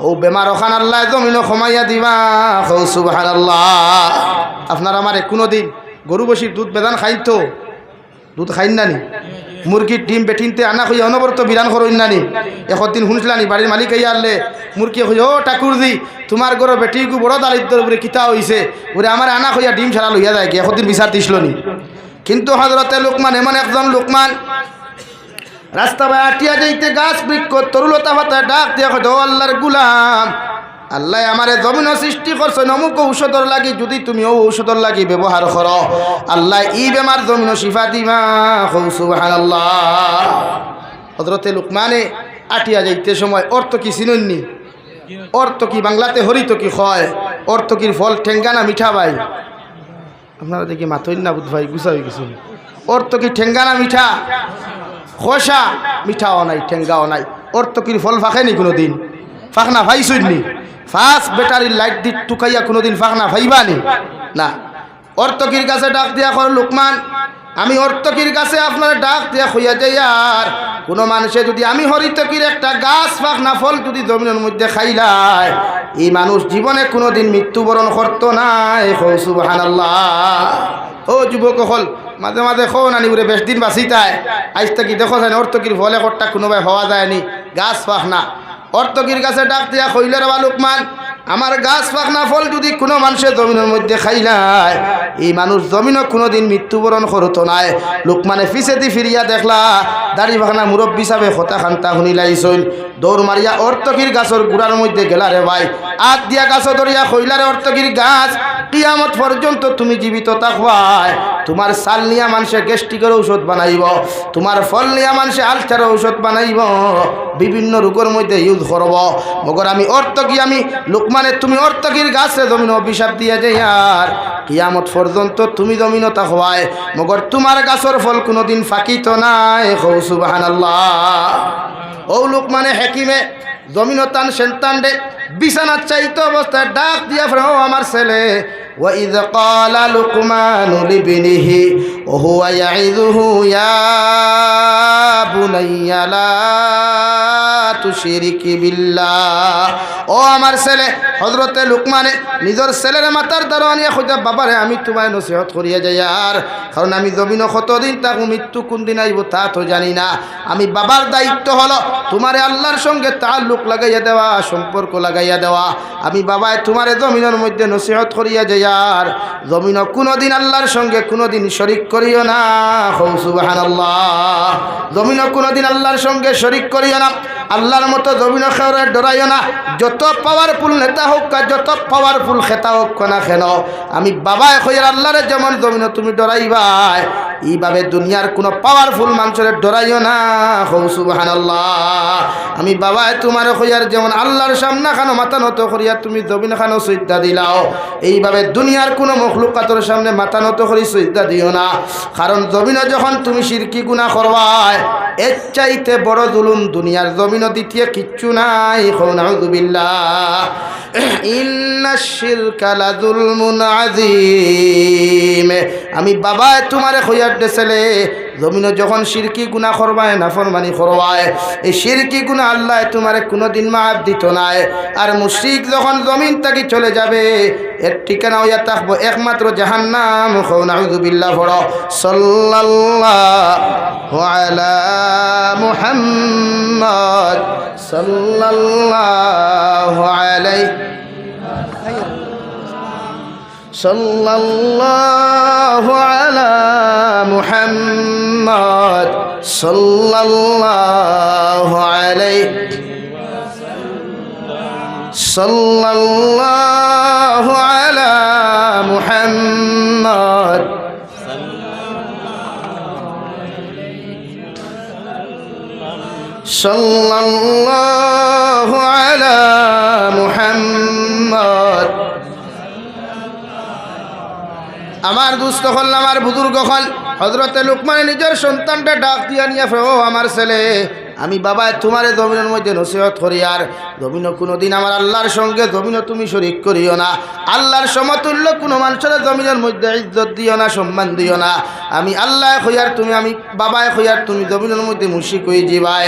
ও বেমার ওখান আল্লাহ জমিন কমাইয়া দিবা হৌ সুবহানাল্লাহ আপনার আমার কোনোদিন গরু বসির দুধ বেদান খাইতো দুধ খাইন না নি মুরগির ডিম বেঠিনতে আনা হইয়া অনবরত বিরান করইন নানি একদিন শুনছিলানি বাড়ির মালিক আইয়া আনলে মুরগি হই ও ঠাকুরজি তোমার গরো বেটিকু বড় দারিদ্র উপরে কিতা হইছে ওরে আমার আনা হইয়া ডিম ছাড়া লইয়া যায় কি একদিন বিচার দিছিল নি কিন্তু হযরতে লুকমান এমন একজন লুকমান রাস্তা বাই আটিয়া যাইতে গাছ বৃক্ষ তরুলতা পাতা ডাক দিয়া কয় ও আল্লাহর গোলাম আল্লাহ আমারে জমিন সৃষ্টি করছে অমুক ঔষধর লাগি যদি তুমি ও ঔষধর লাগি ব্যবহার করো আল্লাহ ই বেমার জমিন শিফা দিবা সুবহানাল্লাহ হযরতে লুকমানে আটিয়া যাইতে সময় অর্থ কি চিনন্নি অর্থ কি বাংলাতে হরিত কি হয় অর্থকির ফল ঠেঙ্গা না মিঠা ভাই? আপনারা দেখি মাথইন না বুধ ভাই গুছা হয়ে গেছেন। অর্থকি ঠেঙ্গা না মিঠা? খোসা মিঠাও নাই ঠেঙ্গাও নাই। অর্থকির ফল ফাঁকেনি কোনো দিন? ফাঁক না ভাই শুননি? ফার্স্ট ব্যাটারির লাইট দি টুকাইয়া কোনো দিন ফাঁক না ভাইবানি না। অর্থকির কাছে ডাক দিয়া কর লোকমান, আমি অর্থকির কাছে আপনার ডাক দিয়া হইয়া যাই। আর কোনো মানুষে যদি আমি হরিতকির একটা গাছ ফাঁক না ফল যদি জমিনের মধ্যে খাইলায়, এই মানুষ জীবনে কোনো দিন মৃত্যুবরণ করতো নাই। সুবহানাল্লাহ। ও যুবক হল মাঝে মাঝে খো নানি বলে বেশ দিন বাঁচিতায়। আজ থেকে দেখো যায় অর্থকির ফলে কট্টা কোনোভাবে হওয়া যায়নি, গাছ ফাঁক না। অর্থকির কাছে ডাক দিয়া কইলে রে বা লোকমান, আমার গাছ পাকনা ফল যদি কোনো মানুষের জমিনের মধ্যে খাইলায়, এই মানুষ জমিনও কোনোদিন মৃত্যুবরণ করতো নাই। লোকমানে ফিসেতি ফিরিয়া দেখলা দাড়ি পাখনা মুরব্বী হিসাবে হতা খান্তা শুনিলাইছইন। দৌড় মারিয়া অর্থকির গাছর গুড়ার মধ্যে গেলা রে ভাই। আত দিয়া গাছ ধরিয়া কইলারে অর্থকির গাছ, কিয়ামত পর্যন্ত তুমি জীবিত থাকবাই। তোমার সাল নিয়া মানুষে গ্যাস্ট্রিকের ঔষধ বানাইব, তোমার ফল নিয়া মানুষে আলসার ঔষধ বানাইব, বিভিন্ন রোগের মধ্যে ইউজ করব। মগর আমি অর্থকি আমি লোকমানে তুমি অর্থকির গাছে জমিন অভিশাপ দিয়ে যাই। আর কিয়ামত পর্যন্ত তুমি জমিনও থাকবাই, মগর তোমার গাছর ফল কোনোদিন ফাঁকিত নাই। সুবহানাল্লাহ। ও লোকমানে হেকিমে জমিন টান সেন্তান দে বিছানার চাইতে অবস্থায় ডাক দিয়া ও আমার ছেলে, وَإِذْ قَالَ لُقْمَانُ لِابْنِهِ وَهُوَ يَعِظُهُ يَا بُنَيَّ لَا تُشْرِكْ بِاللَّهِ। ও আমার ছেলে, হযরতে লুকমানে নিজের ছেলের মাথার দারোয়ানিয়া খুঁজে, বাবারে আমি তোমায় নসিহত করিয়া যাই। আর কারণ আমি জমিন কতদিন তাকে মৃত্যু কোন দিন আইব তা তো জানি না। আমি বাবার দায়িত্ব হলো তোমারে আল্লাহর সঙ্গে তাল্লুক লাগাইয়া দেওয়া, সম্পর্ক লাগাইয়া দেওয়া। আমি বাবায় তোমারে জমিনের মধ্যে নসিহত করিয়া যাই। আর জমিন কোনোদিন আল্লাহর সঙ্গে কোনোদিন শরিক করিও না। সুবহানাল্লাহ। জমিন কোনোদিন আল্লাহর সঙ্গে শরিক করিও না। আল্লাহর মতো জমিন খেয়ে ডরাইও না। যত পাওয়ারফুল নেতা হোক, যত পাওয়ারফুল খেতা হোক না কেন, আমি বাবায় কইয়ার আল্লাহরে যেমন জমিন তুমি ডরাইবাই, এইভাবে দুনিয়ার কোনো পাওয়ারফুল মানুষের ডরাইও না। সুবহানাল্লাহ। আমি বাবায় তোমার কইয়ার যেমন আল্লাহর সামনে খানো মাথা নত করিয়া তুমি জমিন খানো সইদা দিলাও, এইভাবে দুনিয়ার কোনো মখলুকাতের সামনে মাথা নত করি সইদা দিও না। কারণ জমিনে যখন তুমি শিরকি গুনাহ করবাই, এর চাইতে বড় জুলুম দুনিয়ার জমিন দ্বিতীয় কিচ্ছু নাই। নাউযুবিল্লাহ। ইন্নাশ শিরকা লাযুলমুন আযীম। আমি বাবায় তোমারে কইয়ার দেছিলে জমিনে যখন শিরকি গুনাহ করবায়, নাফরমানি করবায়, এই শিরকি গুনাহ আল্লাহ তোমারে কোনোদিন মাফ দিত নাই। আর মুশরিক যখন জমিন থেকে চলে যাবে, এর ঠিকানা হইয়া থাকবো একমাত্র জাহান্নাম। নাউযুবিল্লাহ। পড়ো সাল্লাল্লাহু আলা মুহাম্মদ সাল্লাল্লাহু আলাইহি সাল্লাল্লাহু আলা মুহাম্মদ সাল্লাল্লাহু আলাইহি সাল্লাল্লাহু আলা মুহাম্মদ সাল্লাল্লাহু আলা মুহাম্মদ। আমার দুস্থ হল, আমার বুজুর্গ হল, হযরতে লুকমান নিজের সন্তানটা ডাক দিয়া নিয়ে, ও আমার ছেলে, আমি বাবা তোমারে জমিনের মধ্যে নসিহত করি। আর জমিনও কোনোদিন আমার আল্লাহর সঙ্গে জমিনও তুমি শরিক করিও না। আল্লাহর সমতুল্য কোনো মানুষের জমিনের মধ্যে ইজ্জত দিও না, সম্মান দিও না। আমি আল্লাহ হইয়ার তুমি, আমি বাবায় হইয়ার তুমি জমিনের মধ্যে মুশরিক হয়ে যাবাই।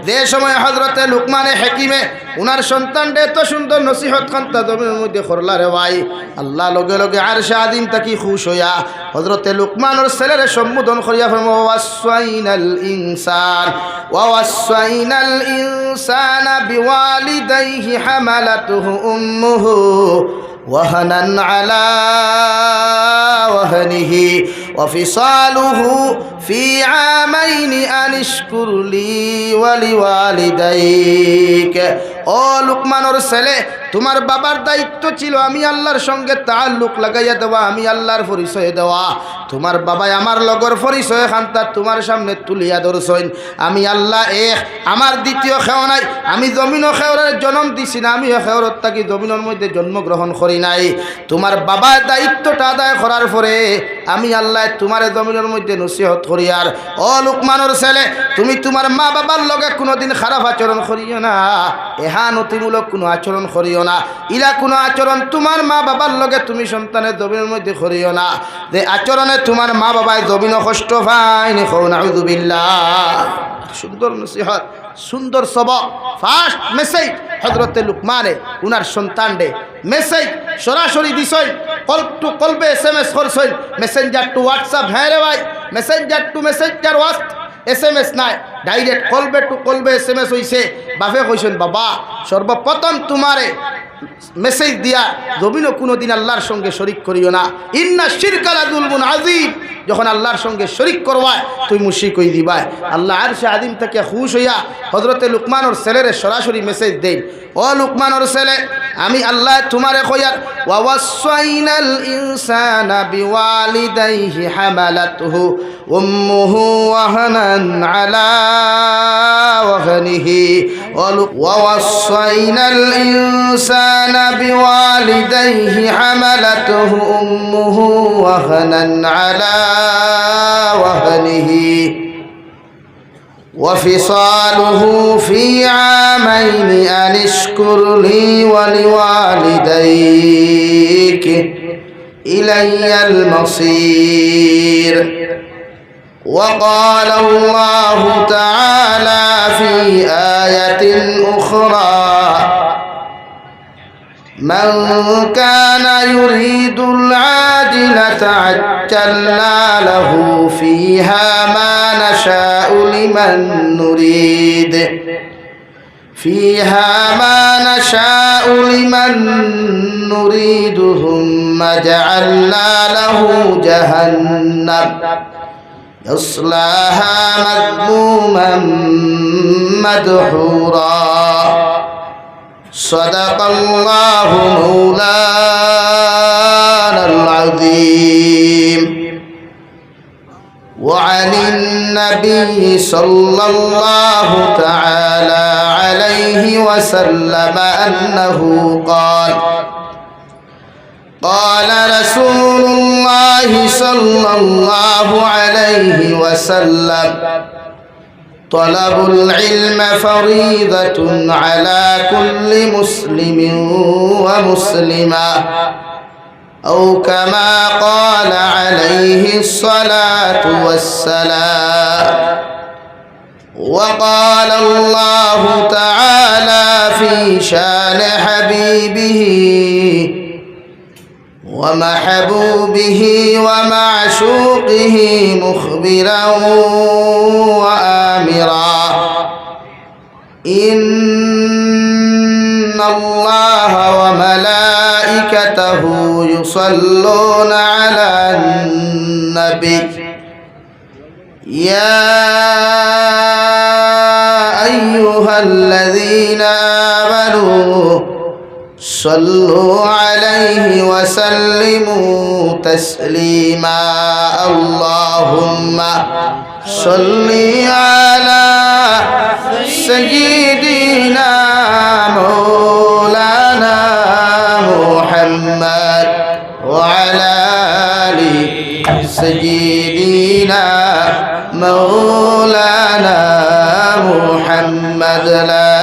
যে সময় হযরতে লুকমানে হাকিমে উনার সন্তানটা এত সুন্দর নসিহত খান্তা জমিনের মধ্যে করলা রে ভাই, আল্লাহ লগে লগে আরশে আযীম তাকি খুশ হইয়া হযরতে লুকমানের ছেলেরে সম্বোধন করিয়া ফরমায়, ওয়াসাইনাল ইনসান ওয়াসাইনাল ইনসানা বিওয়ালিদাইহি হামালাতুহু উম্মুহু ওয়াহানান আলা ওয়াহনিহি ওয়াফিসালুহু ফি আমাইনি আনিশকুর লি ওয়ালিওয়ালিদাইক। ও লুকমানের ছেলে, তোমার বাবার দায়িত্ব ছিল আমি আল্লাহর সঙ্গে তাআল্লুক লাগাইয়া দেওয়া, আমি আল্লাহর পরিচয় দেওয়া। তোমার বাবাই আমার লগর পরিচয় খান্তা তোমার সামনে তুলিয়া ধরছইন। আমি আল্লাহ এক, আমার দ্বিতীয় খেও নাই। আমি জমিনও খেওরের জন্ম দিছি না, আমিও খেওরত থাকি জমিনের মধ্যে জন্মগ্রহণ করি নাই। তোমার বাবার দায়িত্বটা আদায় করার পরে আমি আল্লাহ তোমার জমিনের মধ্যে নসিহত করি। আর ও লুকমানের ছেলে, তুমি তোমার মা বাবার লগে কোনোদিন খারাপ আচরণ করিও না, এহানতিমূলক কোনো আচরণ করিও না। ইলা কোনো আচরণ তোমার মা বাবার লগে তুমি সন্তানের জমিনের মধ্যে করিও না, যে আচরণে তোমার মা বাবায় জমিনও কষ্ট পায়। নাউযুবিল্লাহ। সুন্দর নসিহত, সুন্দর সবক। ফার্স্ট মেসেজ হযরতে লুকমানে উনার সন্তানরে মেসেজ সরাসরি দিছই। কল টু কলবে SMS করছই, মেসেঞ্জার টু হোয়াটসঅ্যাপ। হ্যাঁ রে ভাই, মেসেঞ্জার টু মেসেঞ্জার হোয়াটস SMS নাই, ডাইরেক্ট কলবে টু কলবে SMS হইছে। বাপে কইছেন বাবা সর্বপ্রথম তোমারে মেসেজ দিয়া জমিনও কোনোদিন আল্লাহর সঙ্গে শরিক করিও না। ইন্না শিরকা লাযুলমুন আযীম। যখন আল্লাহর সঙ্গে শরিক করবায় তুই মুশরিক হই দিবাই। আল্লাহ আরশে আযীম থেকে খুশ হইয়া হযরতে লুকমানের ছেলেরে সরাসরি মেসেজ দেন, ও লুকমানের ছেলে, আমি আল্লাহ তোমারে কইয়ার ওয়াসাইনাল ইনসানা বিওয়ালিদাইহি হামালাতহু উম্মুহু ওয়াহানান আলা ওয়াহনিহি ওয়াসাইনাল ইনসানা বিওয়ালিদাইহি হামালাতহু উম্মুহু ওয়াহানান আলা ওয়াহনিহি وفصاله في عامين أن اشكر لي ولوالديك إلي المصير. وقال الله تعالى في آية أخرى من كان يريد العاجلة عجلنا له فيها ما نشاء لمن نريد فيها ما نشاء لمن نريد ثم جعلنا له جهنم يصلاها مذموما مدحورا. صدق الله مولانا العظيم. وعن النبي صلى الله تعالى عليه وسلم أنه قال قال رسول الله صلى الله عليه وسلم طلب العلم فريضة على كل مسلم ومسلمة أو كما قال عليه الصلاة والسلام. وقال الله تعالى في شان حبيبه ومحبوبه ومعشوقه مخبرا وآمرا إن الله وملائكته يصلون على النبي يا أيها الذين آمنوا صلوا عليه وسلموا تسليما. اللهم صل على سيدنا مولانا محمد وعلى آل سيدنا مولانا محمد. لا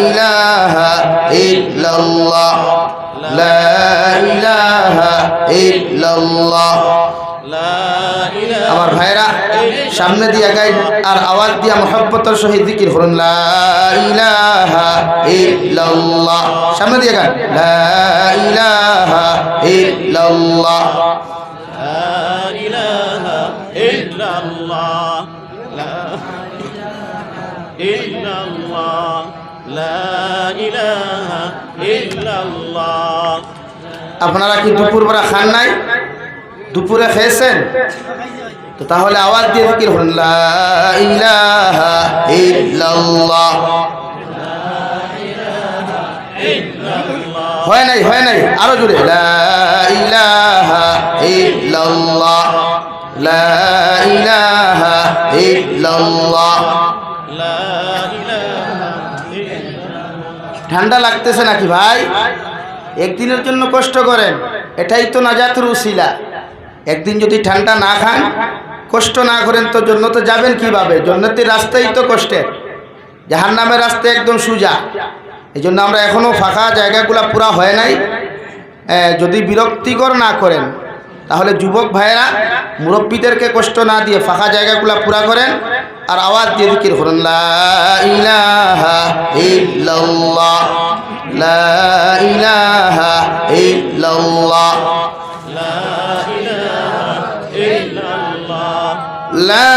إله إلا الله لا إله إلا الله. আমার ভাইরা সামনে দিয়া গাই আর আওয়াজ দিয়া মোহাব্বতের সহিত জিকির করুন লা ইলাহা ইল্লাল্লাহ। সামনে দিয়া গান লা ইলাহা ইল্লাল্লাহ লা ইলাহা ইল্লাল্লাহ লা ইল্লাল্লাহ লা ইলাহা ইল্লাল্লাহ। আপনারা কি দুপুরবেলা খান নাই? দুপুরে খেয়েছেন তো তাহলে আওয়াজ দিয়ে জিকির করুন লা ইলাহা ইল্লাল্লাহ। হয় নাই হয় নাই, আরো জোরে লা ইলাহা ইল্লাল্লাহ লা ইলাহা ইল্লাল্লাহ। লা ইলাহা ইল্লাল্লাহ। ঠান্ডা লাগতেছে নাকি ভাই? একদিনের জন্য কষ্ট করেন, এটাই তো নাজাতুর উসিলা। একদিন যদি ঠান্ডা না খান, কষ্ট না করেন তো জান্নাতে যাবেন কিভাবে? জান্নাতের রাস্তাই তো কষ্টের, জাহান্নামের রাস্তা একদম সোজা। এই জন্য আমরা এখনো ফাঁকা জায়গাগুলো পুরা হয় নাই। যদি বিরক্তিকর না করেন তাহলে যুবক ভাইয়েরা মুরব্বীদেরকে কষ্ট না দিয়ে ফাঁকা জায়গাগুলো পুরা করেন আর আওয়াজ দিয়ে জিকির করুন, লা ইলাহা ইল্লাল্লাহ, লা ইলাহা ইল্লাল্লাহ, লা ইলাহা ইল্লাল্লাহ। লা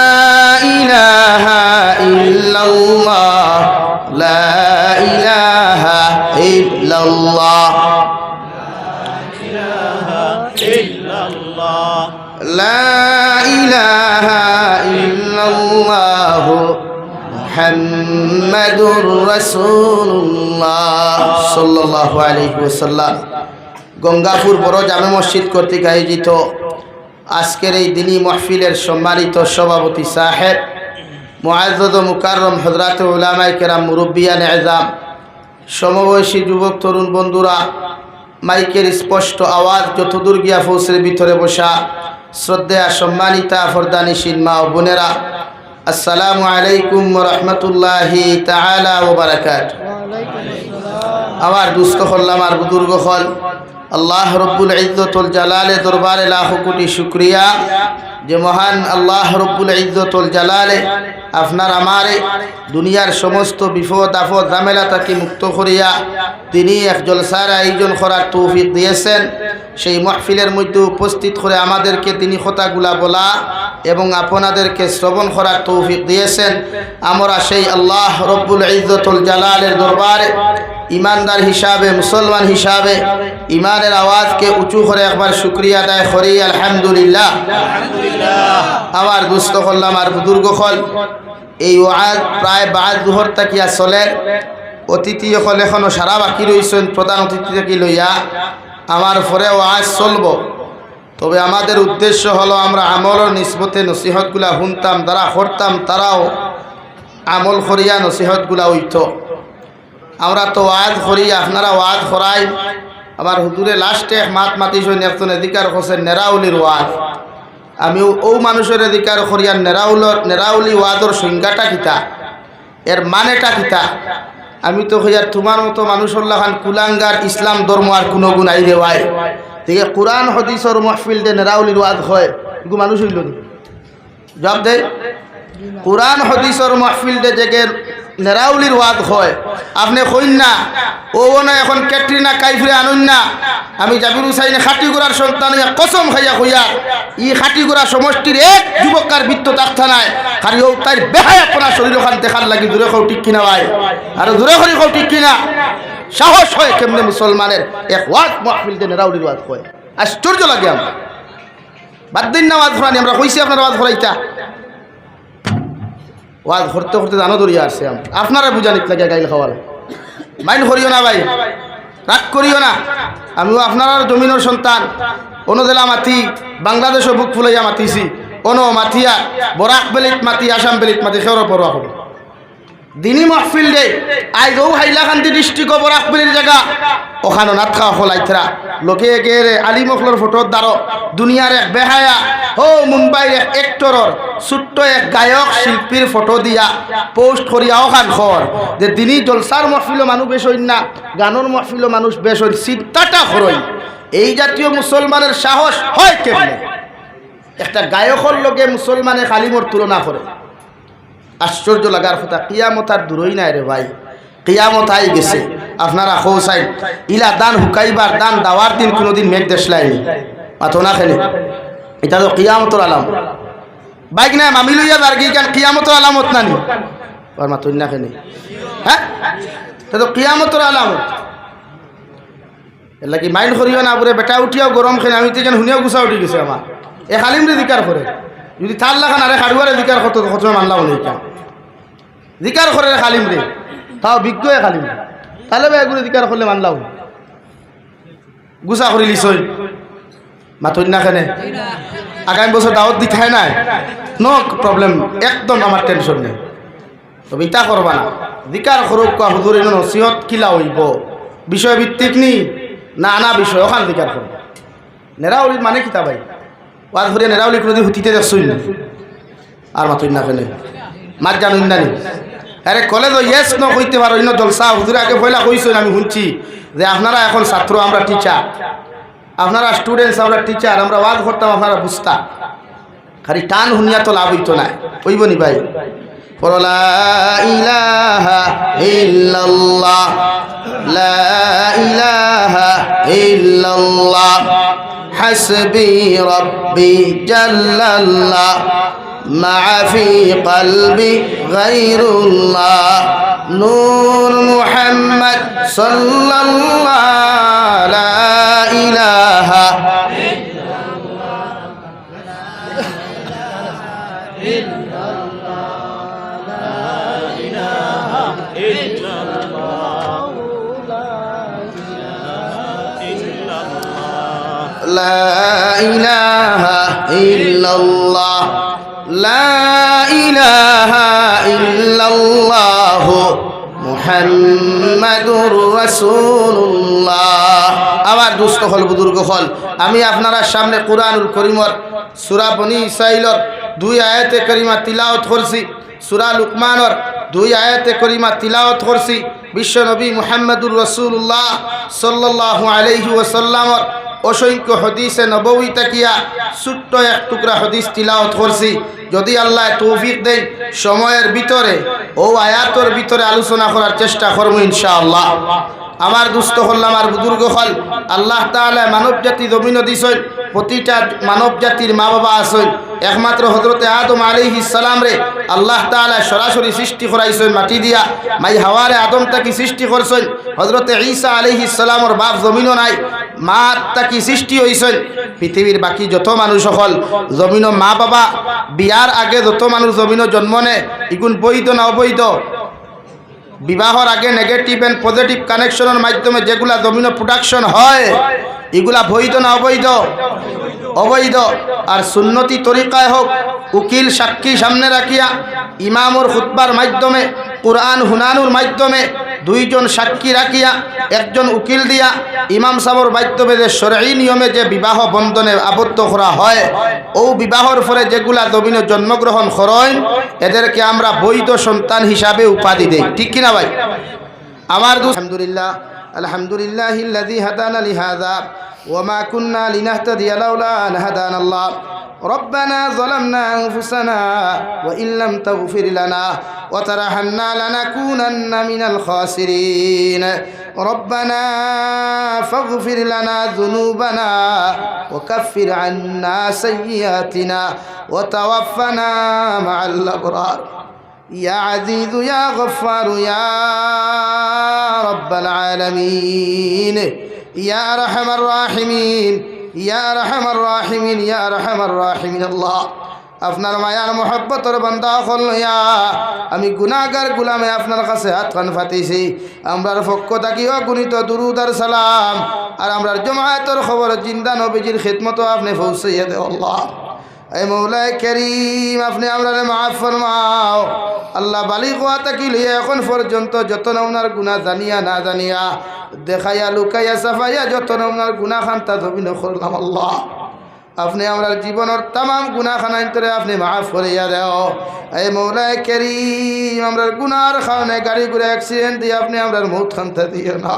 ইলাহা ইল্লাল্লাহ, লা ইলাহা ইল্লাল্লাহ, ইল্লাল্লাহ। লা ইলাহা ইল্লাল্লাহ মুহাম্মাদুর রাসূলুল্লাহ সাল্লাল্লাহু আলাইহি ওয়াসাল্লাম। গঙ্গাপুর বড় জামে মসজিদ কর্তৃক আয়োজিত আজকের এই দিনী মাহফিলের সম্মানিত সভাপতি সাহেব, মুআজ্জাজ ও মুকাররম হযরত উলামায়ে কেরাম, মুরব্বিয়ান এযাম, সমবয়সী যুবক তরুণ বন্ধুরা, মাইকের স্পষ্ট আওয়াজ যতদূর গিয়া পৌঁছের ভিতরে বসা শ্রদ্ধেয়া সম্মানিতা ফরদানিশীন মা ও বোনেরা, আসসালামু আলাইকুম ওয়া রাহমাতুল্লাহি তাআলা ওয়া বারাকাতুহু। আমার দুস্থ হল, আমার বুজুর্গ হল, আল্লাহ রব্বুল ইজ্জতুল জালালে দরবারে লাখো কোটি শুকরিয়া যে মহান আল্লাহ রব্বুল ইজ্জতুল জালালে আপনার আমারে দুনিয়ার সমস্ত বিপদ আপদ ঝামেলা থেকে মুক্ত করিয়া তিনি এক জলসার আয়োজন করার তৌফিক দিয়েছেন। সেই মাহফিলের মধ্যে উপস্থিত করে আমাদেরকে তিনি কথাগুলা বলা এবং আপনাদেরকে শ্রবণ করার তৌফিক দিয়েছেন। আমরা সেই আল্লাহ রব্বুল ইজ্জতুল জালালের দরবারে ইমানদার হিসাবে, মুসলমান হিসাবে ইমানের আওয়াজকে উঁচু করে একবার শুকরিয়া আদায় করি, আলহামদুলিল্লাহ। আমার দুস্থ হল, আমার বুজুর্গ হল, এই ওয়াজ প্রায় বাদ দুহর তাকিয়া চলে। অতিথি হল এখনো সারা বাকি রয়েছেন, প্রধান অতিথি থেকে লইয়া আমার পরে ওয়াজ চলব। তবে আমাদের উদ্দেশ্য হলো আমরা আমলের নিসবতে নসিহতগুলা শুনতাম, যারা করতাম তারাও আমল করিয়া নসিহতগুলা হইত। আমরা তো ওয়াজ করি, আপনারা ওয়াজ করাই। আমার হুজুরে লাস্টে মাত মাতিছেন একজন অধিকার হোসেন নেরাউলির ওয়াজ। আমি ও মানুষের অধিকার করিয়া নেরাউলি ওয়াজের সংজ্ঞাটা কিতা, এর মানেটা কিতা। আমি তো হইয়ার তোমার মতো মানুষের লাখান কুলাঙ্গার ইসলাম ধর্ম আর কোনো গুণ আই রে ভাই। ঠিক কোরআন হদিসর মাহফিল দে নেরাউলির ওয়াজ হয়, এগুলো মানুষ হইল জবাব দে। কোরআন হদিসর মাহফিল দে জেগে নেরাউলির ওয়াজ হয়, আপনি কইন না ও না এখন ক্যাটরিনা কাইফরে আনুন না। আমি জাবির হুসাইনে খাটিগুড়ার সন্তান কসম খাইয়া কইয়া ই খাটিগুড়া সমষ্টির এক যুবকার বৃত্ত থাকতা নাই, খালি ও তাই বেহায় আপনার শরীর ওখান দেখার লাগি দূরে খাও ঠিক কিনা ভাই, আর দূরে করি খাও ঠিক কিনা। সাহস হয় কেমনে মুসলমানের এক ওয়াজ মাহফিল দে নেরাউলির ওয়াজ হয়, আশ্চর্য লাগে। আমরা বাদ দিন না ওয়াজ ফরানি, আমরা কইছি আপনার ওয়াজ ফরাইতা। ওয়াজ করতে করতে জানো দরিয়া আসছে, আপনারা বুঝানিত লাগে গাইল খাওয়াল। মাইন্ড করিও না ভাই, রাগ করিও না। আমিও আপনার জমিনের সন্তান, অন্য জেলা মাতি, বাংলাদেশও বুক ফুলাইয়া মাতিছি, অন মাতিয়া বরাক বেলিত মাতি, আসাম বেলিত মাতি, সেওর পড়া হবে দিনী মাহফিল দে। আইজ ও হাইলাকান্দি ডিস্ট্রিক্ট বরাক বেলির জায়গা ওখানো নাত খাওয়া হলাইতরা লোকে গেরে আলী মখলর ফটোর দ্বারা দুনিয়ার এক বেহায়া হো মুম্বাইর এক এক্টরর ছোট্ট এক গায়ক শিল্পীর ফটো দিয়া পোস্ট করিয়া ওখান খর যে দিনী জলসার মাহফিলও মানুষ বেশ হইন না, গানের মাহফিলও মানুষ বেশ হইন। চিন্তাটা করই এই জাতীয় মুসলমানের সাহস হয় কেমনে? একটা গায়কের লগে মুসলমানে খালিমর তুলনা করে, আশ্চর্য লাগার কথা। কিয়ামত আর দূরই নাই রে ভাই, কিয়ামত আই গেছে। আপনারা খোসাই ইলা দান হুকাইবার দান দাওয়ার দিন কোনোদিন মেঘ দেশ লাইনি মাথো না খেলে, এটা তো কিয়ামতর আলাম। বাইক নাই মামি লইয়া যার কি কেন কিয়ামতর আলামত নানি আর মাথো না খেলে, হ্যাঁ এটা তো কিয়ামতর আলামত। এর লাগি মাইন্ড করিও না বলে বেটা উঠিয়াও গরম খেলে। আমি তো এখানে শুনিয়াও গুছা উঠি গেছে আমার। এ খালিম রে দিকার করে, যদি তার লাগান আরে খাড়ুয়ারে দিকার কত কত মানলাম নেই দিকার করে খালিম রে, তাও বিজ্ঞ খালিম, তাহলে ভাই এগুলো দিকার করলে মানলাম। গুছা করি লিছই মাথুর না খেনে আগামী বছর দাওয়াত দিতে হয় না, নো প্রবলেম, একদম আমার টেনশন নেই। তবে ইটা করবা না, দিকার করুক হুজুর এনে নসিহত কিলা হইব, বিষয় ভিত্তিক নি না আনা বিষয় ওখান দিকার করব। নেরাউলির মানে কিতা ভাই, ওয়াজ ভরে নেরাউলি কোনো দিন হুতিতে দেখছই না, আর মাতুই না ফেলে মার জানুন না নি। আরে কলেজ ইয়েস ন কইতে পারো, ইন জলসা হুজুর আগে পয়লা কইছেন, আমি শুনছি যে আপনারা এখন ছাত্র, আমরা টিচার, আপনারা স্টুডেন্টস, আমরা টিচার, আমরা ওয়াজ করতাম, আপনারা বুঝতা, খালি টান শুনিয়া তো লাভ হইতো না, কইব নি ভাই? লা ইলাহা ইল্লাল্লাহ, লা ইলাহা ইল্লাল্লাহ, হাসবি রব্বি জাল্লাল্লাহ, মা ফি কলবি গায়রুল্লাহ, নূর মুহাম্মদ সাল্লাল্লাহ, লা ইলাহা লা ইলাহা ইল্লাল্লাহ, লা ইলাহা ইল্লাল্লাহ, মুহাম্মাদুর রাসূলুল্লাহ। আবার দুস্থ হল, বুজুর্গ হল, আমি আপনারা সামনে কুরআনুল কারীমের সূরা বনী ইসরাঈলের 2 আয়াতে কারিমা তিলাওয়াত করছি, সূরা লুকমানের 2 আয়াতে কারিমা তিলাওয়াত করছি, বিশ্ব নবী মুহাম্মাদুর রাসূলুল্লাহ সাল্লাল্লাহু আলাইহি ওয়াসাল্লামের অসংখ্য হদিসে নববী তাকিয়া ছোট্ট এক টুকরা হদিস তিলাওয়াত করছি। যদি আল্লাহ তৌফিক দেন সময়ের ভিতরে ও আয়াতের ভিতরে আলোচনা করার চেষ্টা করব ইনশাআল্লাহ। আমার দুস্থ হল, আমার বুজুর্গ হল, আল্লাহ তাআলা মানব জাতি জমিন দিছেন, প্রতিটা মানব জাতির মা বাবা আছেন। একমাত্র হযরতে আদম আলাইহিস সালাম রে আল্লাহ তাআলা সরাসরি সৃষ্টি করাইছেন মাটি দিয়া, মাই হাওয়ারে আদম তাকি সৃষ্টি করছেন। হযরতে ঈসা আলাইহিস সালামর বাপ জমিনও নাই, মা তাকি সৃষ্টি হইছেন। পৃথিবীর বাকি যত মানুষ হল জমিন মা বাবা বিয়ার আগে যত মানুষ জমিন জন্ম নেয়, ইগুন বৈধ না অবৈধ? বিবাহর আগে নেগেটিভ এন্ড পজিটিভ কানেকশনের মাধ্যমে যেগুলা জমিন প্রোডাকশন হয়, এগুলা বৈধ না অবৈধ? অবৈধ। আর সুন্নতি তরিকায় হোক, উকিল সাক্ষী সামনে রাখিয়া ইমামর খুতবার মাধ্যমে, কুরআন হুনানুর মাধ্যমে, 2 জন সাক্ষী রাখিয়া একজন উকিল দিয়া ইমাম সাহেবের মাধ্যমে যে শরঈ নিয়মে যে বিবাহ বন্ধনে আবদ্ধ করা হয়, ও বিবাহর ফলে যেগুলা জমিনে জন্মগ্রহণ করেন, এদেরকে আমরা বৈধ সন্তান হিসাবে উপাধি দেই, ঠিক কিনা ভাই? আমার আলহামদুলিল্লাহ, আলহামদুলিল্লাহিল্লাযী হাদানা লিহাযা ওয়ামা কুন্না লিনাহতাদিয়া লাউলা আন হাদানাল্লাহ। ربنا ظلمنا أنفسنا وإن لم تغفر لنا وترحمنا لنكونن من الخاسرين. ربنا فاغفر لنا ذنوبنا وكفر عنا سيئاتنا وتوفنا مع الأبرار. يا عزيز يا غفار يا رب العالمين يا أرحم الراحمين يا أرحم الراحمين يا أرحم الراحمين الله. আপনার মায়ার মহব্বতের বান্দা হইয়া আমি গুনাহগার গোলামে আপনার কাছে হাত খান ফাতিছি। আমরার পক্ষ থাকিও গুণিত দুরুদ আর সালাম আর আমরার জমায়েতের খবর জিন্দা নবীজির খিদমত আপনি পৌঁছাইয়া দেও আল্লাহ। এই মৌলাই করিম, আপনি আমরারে মাফ ফরমাও আল্লাহ। বালিগ হওয়া থাকি লইয়া এখন পর্যন্ত যত নওনার গুনাহ জানিয়া না জানিয়া, দেখাইয়া লুকাইয়া সাফাইয়া যত নওনার গুনাহ খান্তা ধবিন করলাম আল্লাহ। আপনি আমরার জীবনের তামাম গুনাহ খানাইন্তরে আপনি মাফ করিয়া দেও। এই মৌলাই করিম, আমরার গুনার খাওয়ানে গাড়ি ঘুরে অ্যাক্সিডেন্ট দিয়ে আপনি আমরার মৌত খান্তা দিও না।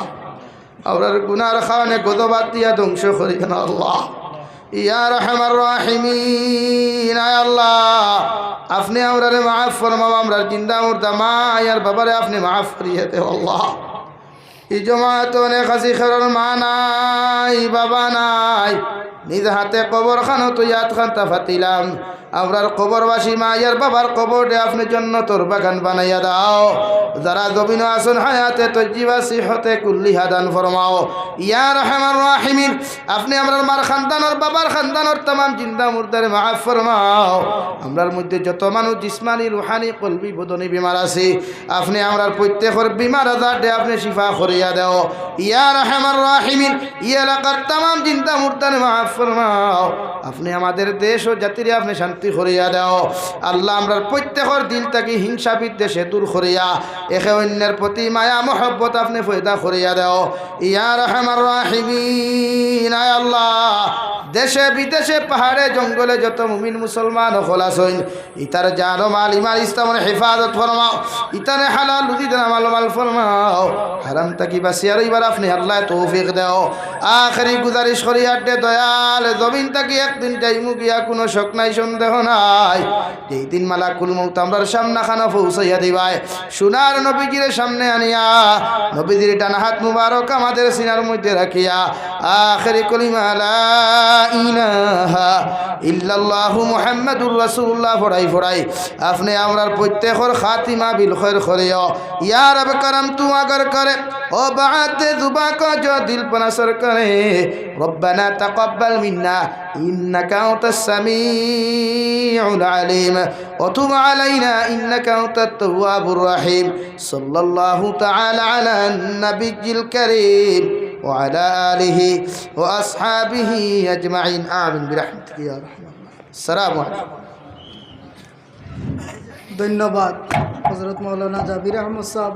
আমরার গুনার খাওয়ানে গদবাদ দিয়া ধ্বংস করিও না আল্লাহ। ইয়া রহমান রাহিমিন, আয় আল্লাহ আপনি আমরারে মাফ ফরমাও। আমরার জিন্দা মুর্দা মা আর বাবারে আপনি মাফ করিয়ে দেও আল্লাহ। এই জমাত অনেক হাসি খেরর মা নাই, বাবা নাই, নিজ হাতে কবর খানো তো ইয়াদ খান্তা ফাতিলাম। আমরার কবরবাসী মায়ের বাবার কবরে আপনি জান্নাতের বাগান বানাইয়া দাও যারা জমিন আসন হায়াতে তজ্জিবা সিহতে কুল্লিহা দান ফরমাও ইয়া রহমান রাহিমিন আপনি আমরার মার খানদানর বাবার খানদানর तमाम জিন্দা মুর্দারে মাফ ফরমাও আমরার মধ্যে যত মানুষ জিসমানি রুহানি কলবি বদনি বিমার আছে আপনি আমরার প্রত্যেকের বিমার আজাদে আপনি শিফা করিয়া দাও ইয়া রহমান রাহিমিন ইয়া এলাকার तमाम জিন্দা মুর্দারে মাফ ফরমাও আপনি আমাদের দেশ ও জাতিরে আপনি শান্তি করিয়া দাও আল্লাহ আমরার প্রত্যেকের দিল থেকে হিংসা বিদ্বেষে দূর করিয়া একে অন্যের প্রতি মায়া মহব্বত আপনি পয়দা করিয়া দাও ইয়া রহমান রাহিমিন আয় আল্লাহ দেশে বিদেশে পাহাড়ে জঙ্গলে যত মুমিন মুসলমান হল আসইন ইতার জান মাল ইমান ইসলামের হেফাজত ফরমাও ইতারে হালাল রুজিদান আমাল মাল ফরমাও হারাম তাকি বাসিয়ার এবার আপনি আল্লাহ তৌফিক দাও আখেরি গুজারিশ করিয়া দে দয়াল জমিন তাকি একদিন যাইমু গিয়া কোনো শক নাই সন্দেহ নাই যেই দিন মালাকুল মউত আমরার সামনে খানা পৌঁছাইয়া দিবাই সোনার নবীজির সামনে আনিয়া নবীজির ডান হাত মুবারক আমাদের সিনার মধ্যে রাখিয়া আখেরি কলিমা লা ইলাহা ইল্লাল্লাহু মুহাম্মাদুর রাসূলুল্লাহ ফড়াই ফড়াই আপনি আমরার প্রত্যেকের খাতিমা বিল খৈর করিও ইয়া রব করম তু अगर करे ओ बात जुबा को जो दिल पर असर करे रब्बना तकब्बल मिन्ना इन्नका अंतस समीउल अलीम व तुब अलैना इन्नका अंतत तव्वाबुर रहीम सल्लल्लाहु तआला अला नबिय्यिल करीम وعلى آله وأصحابه أجمعين آمين برحمتك يا رحمن السلام عليكم ধন্যবাদ হযরত মাওলানা জাবির আহমদ সাহেব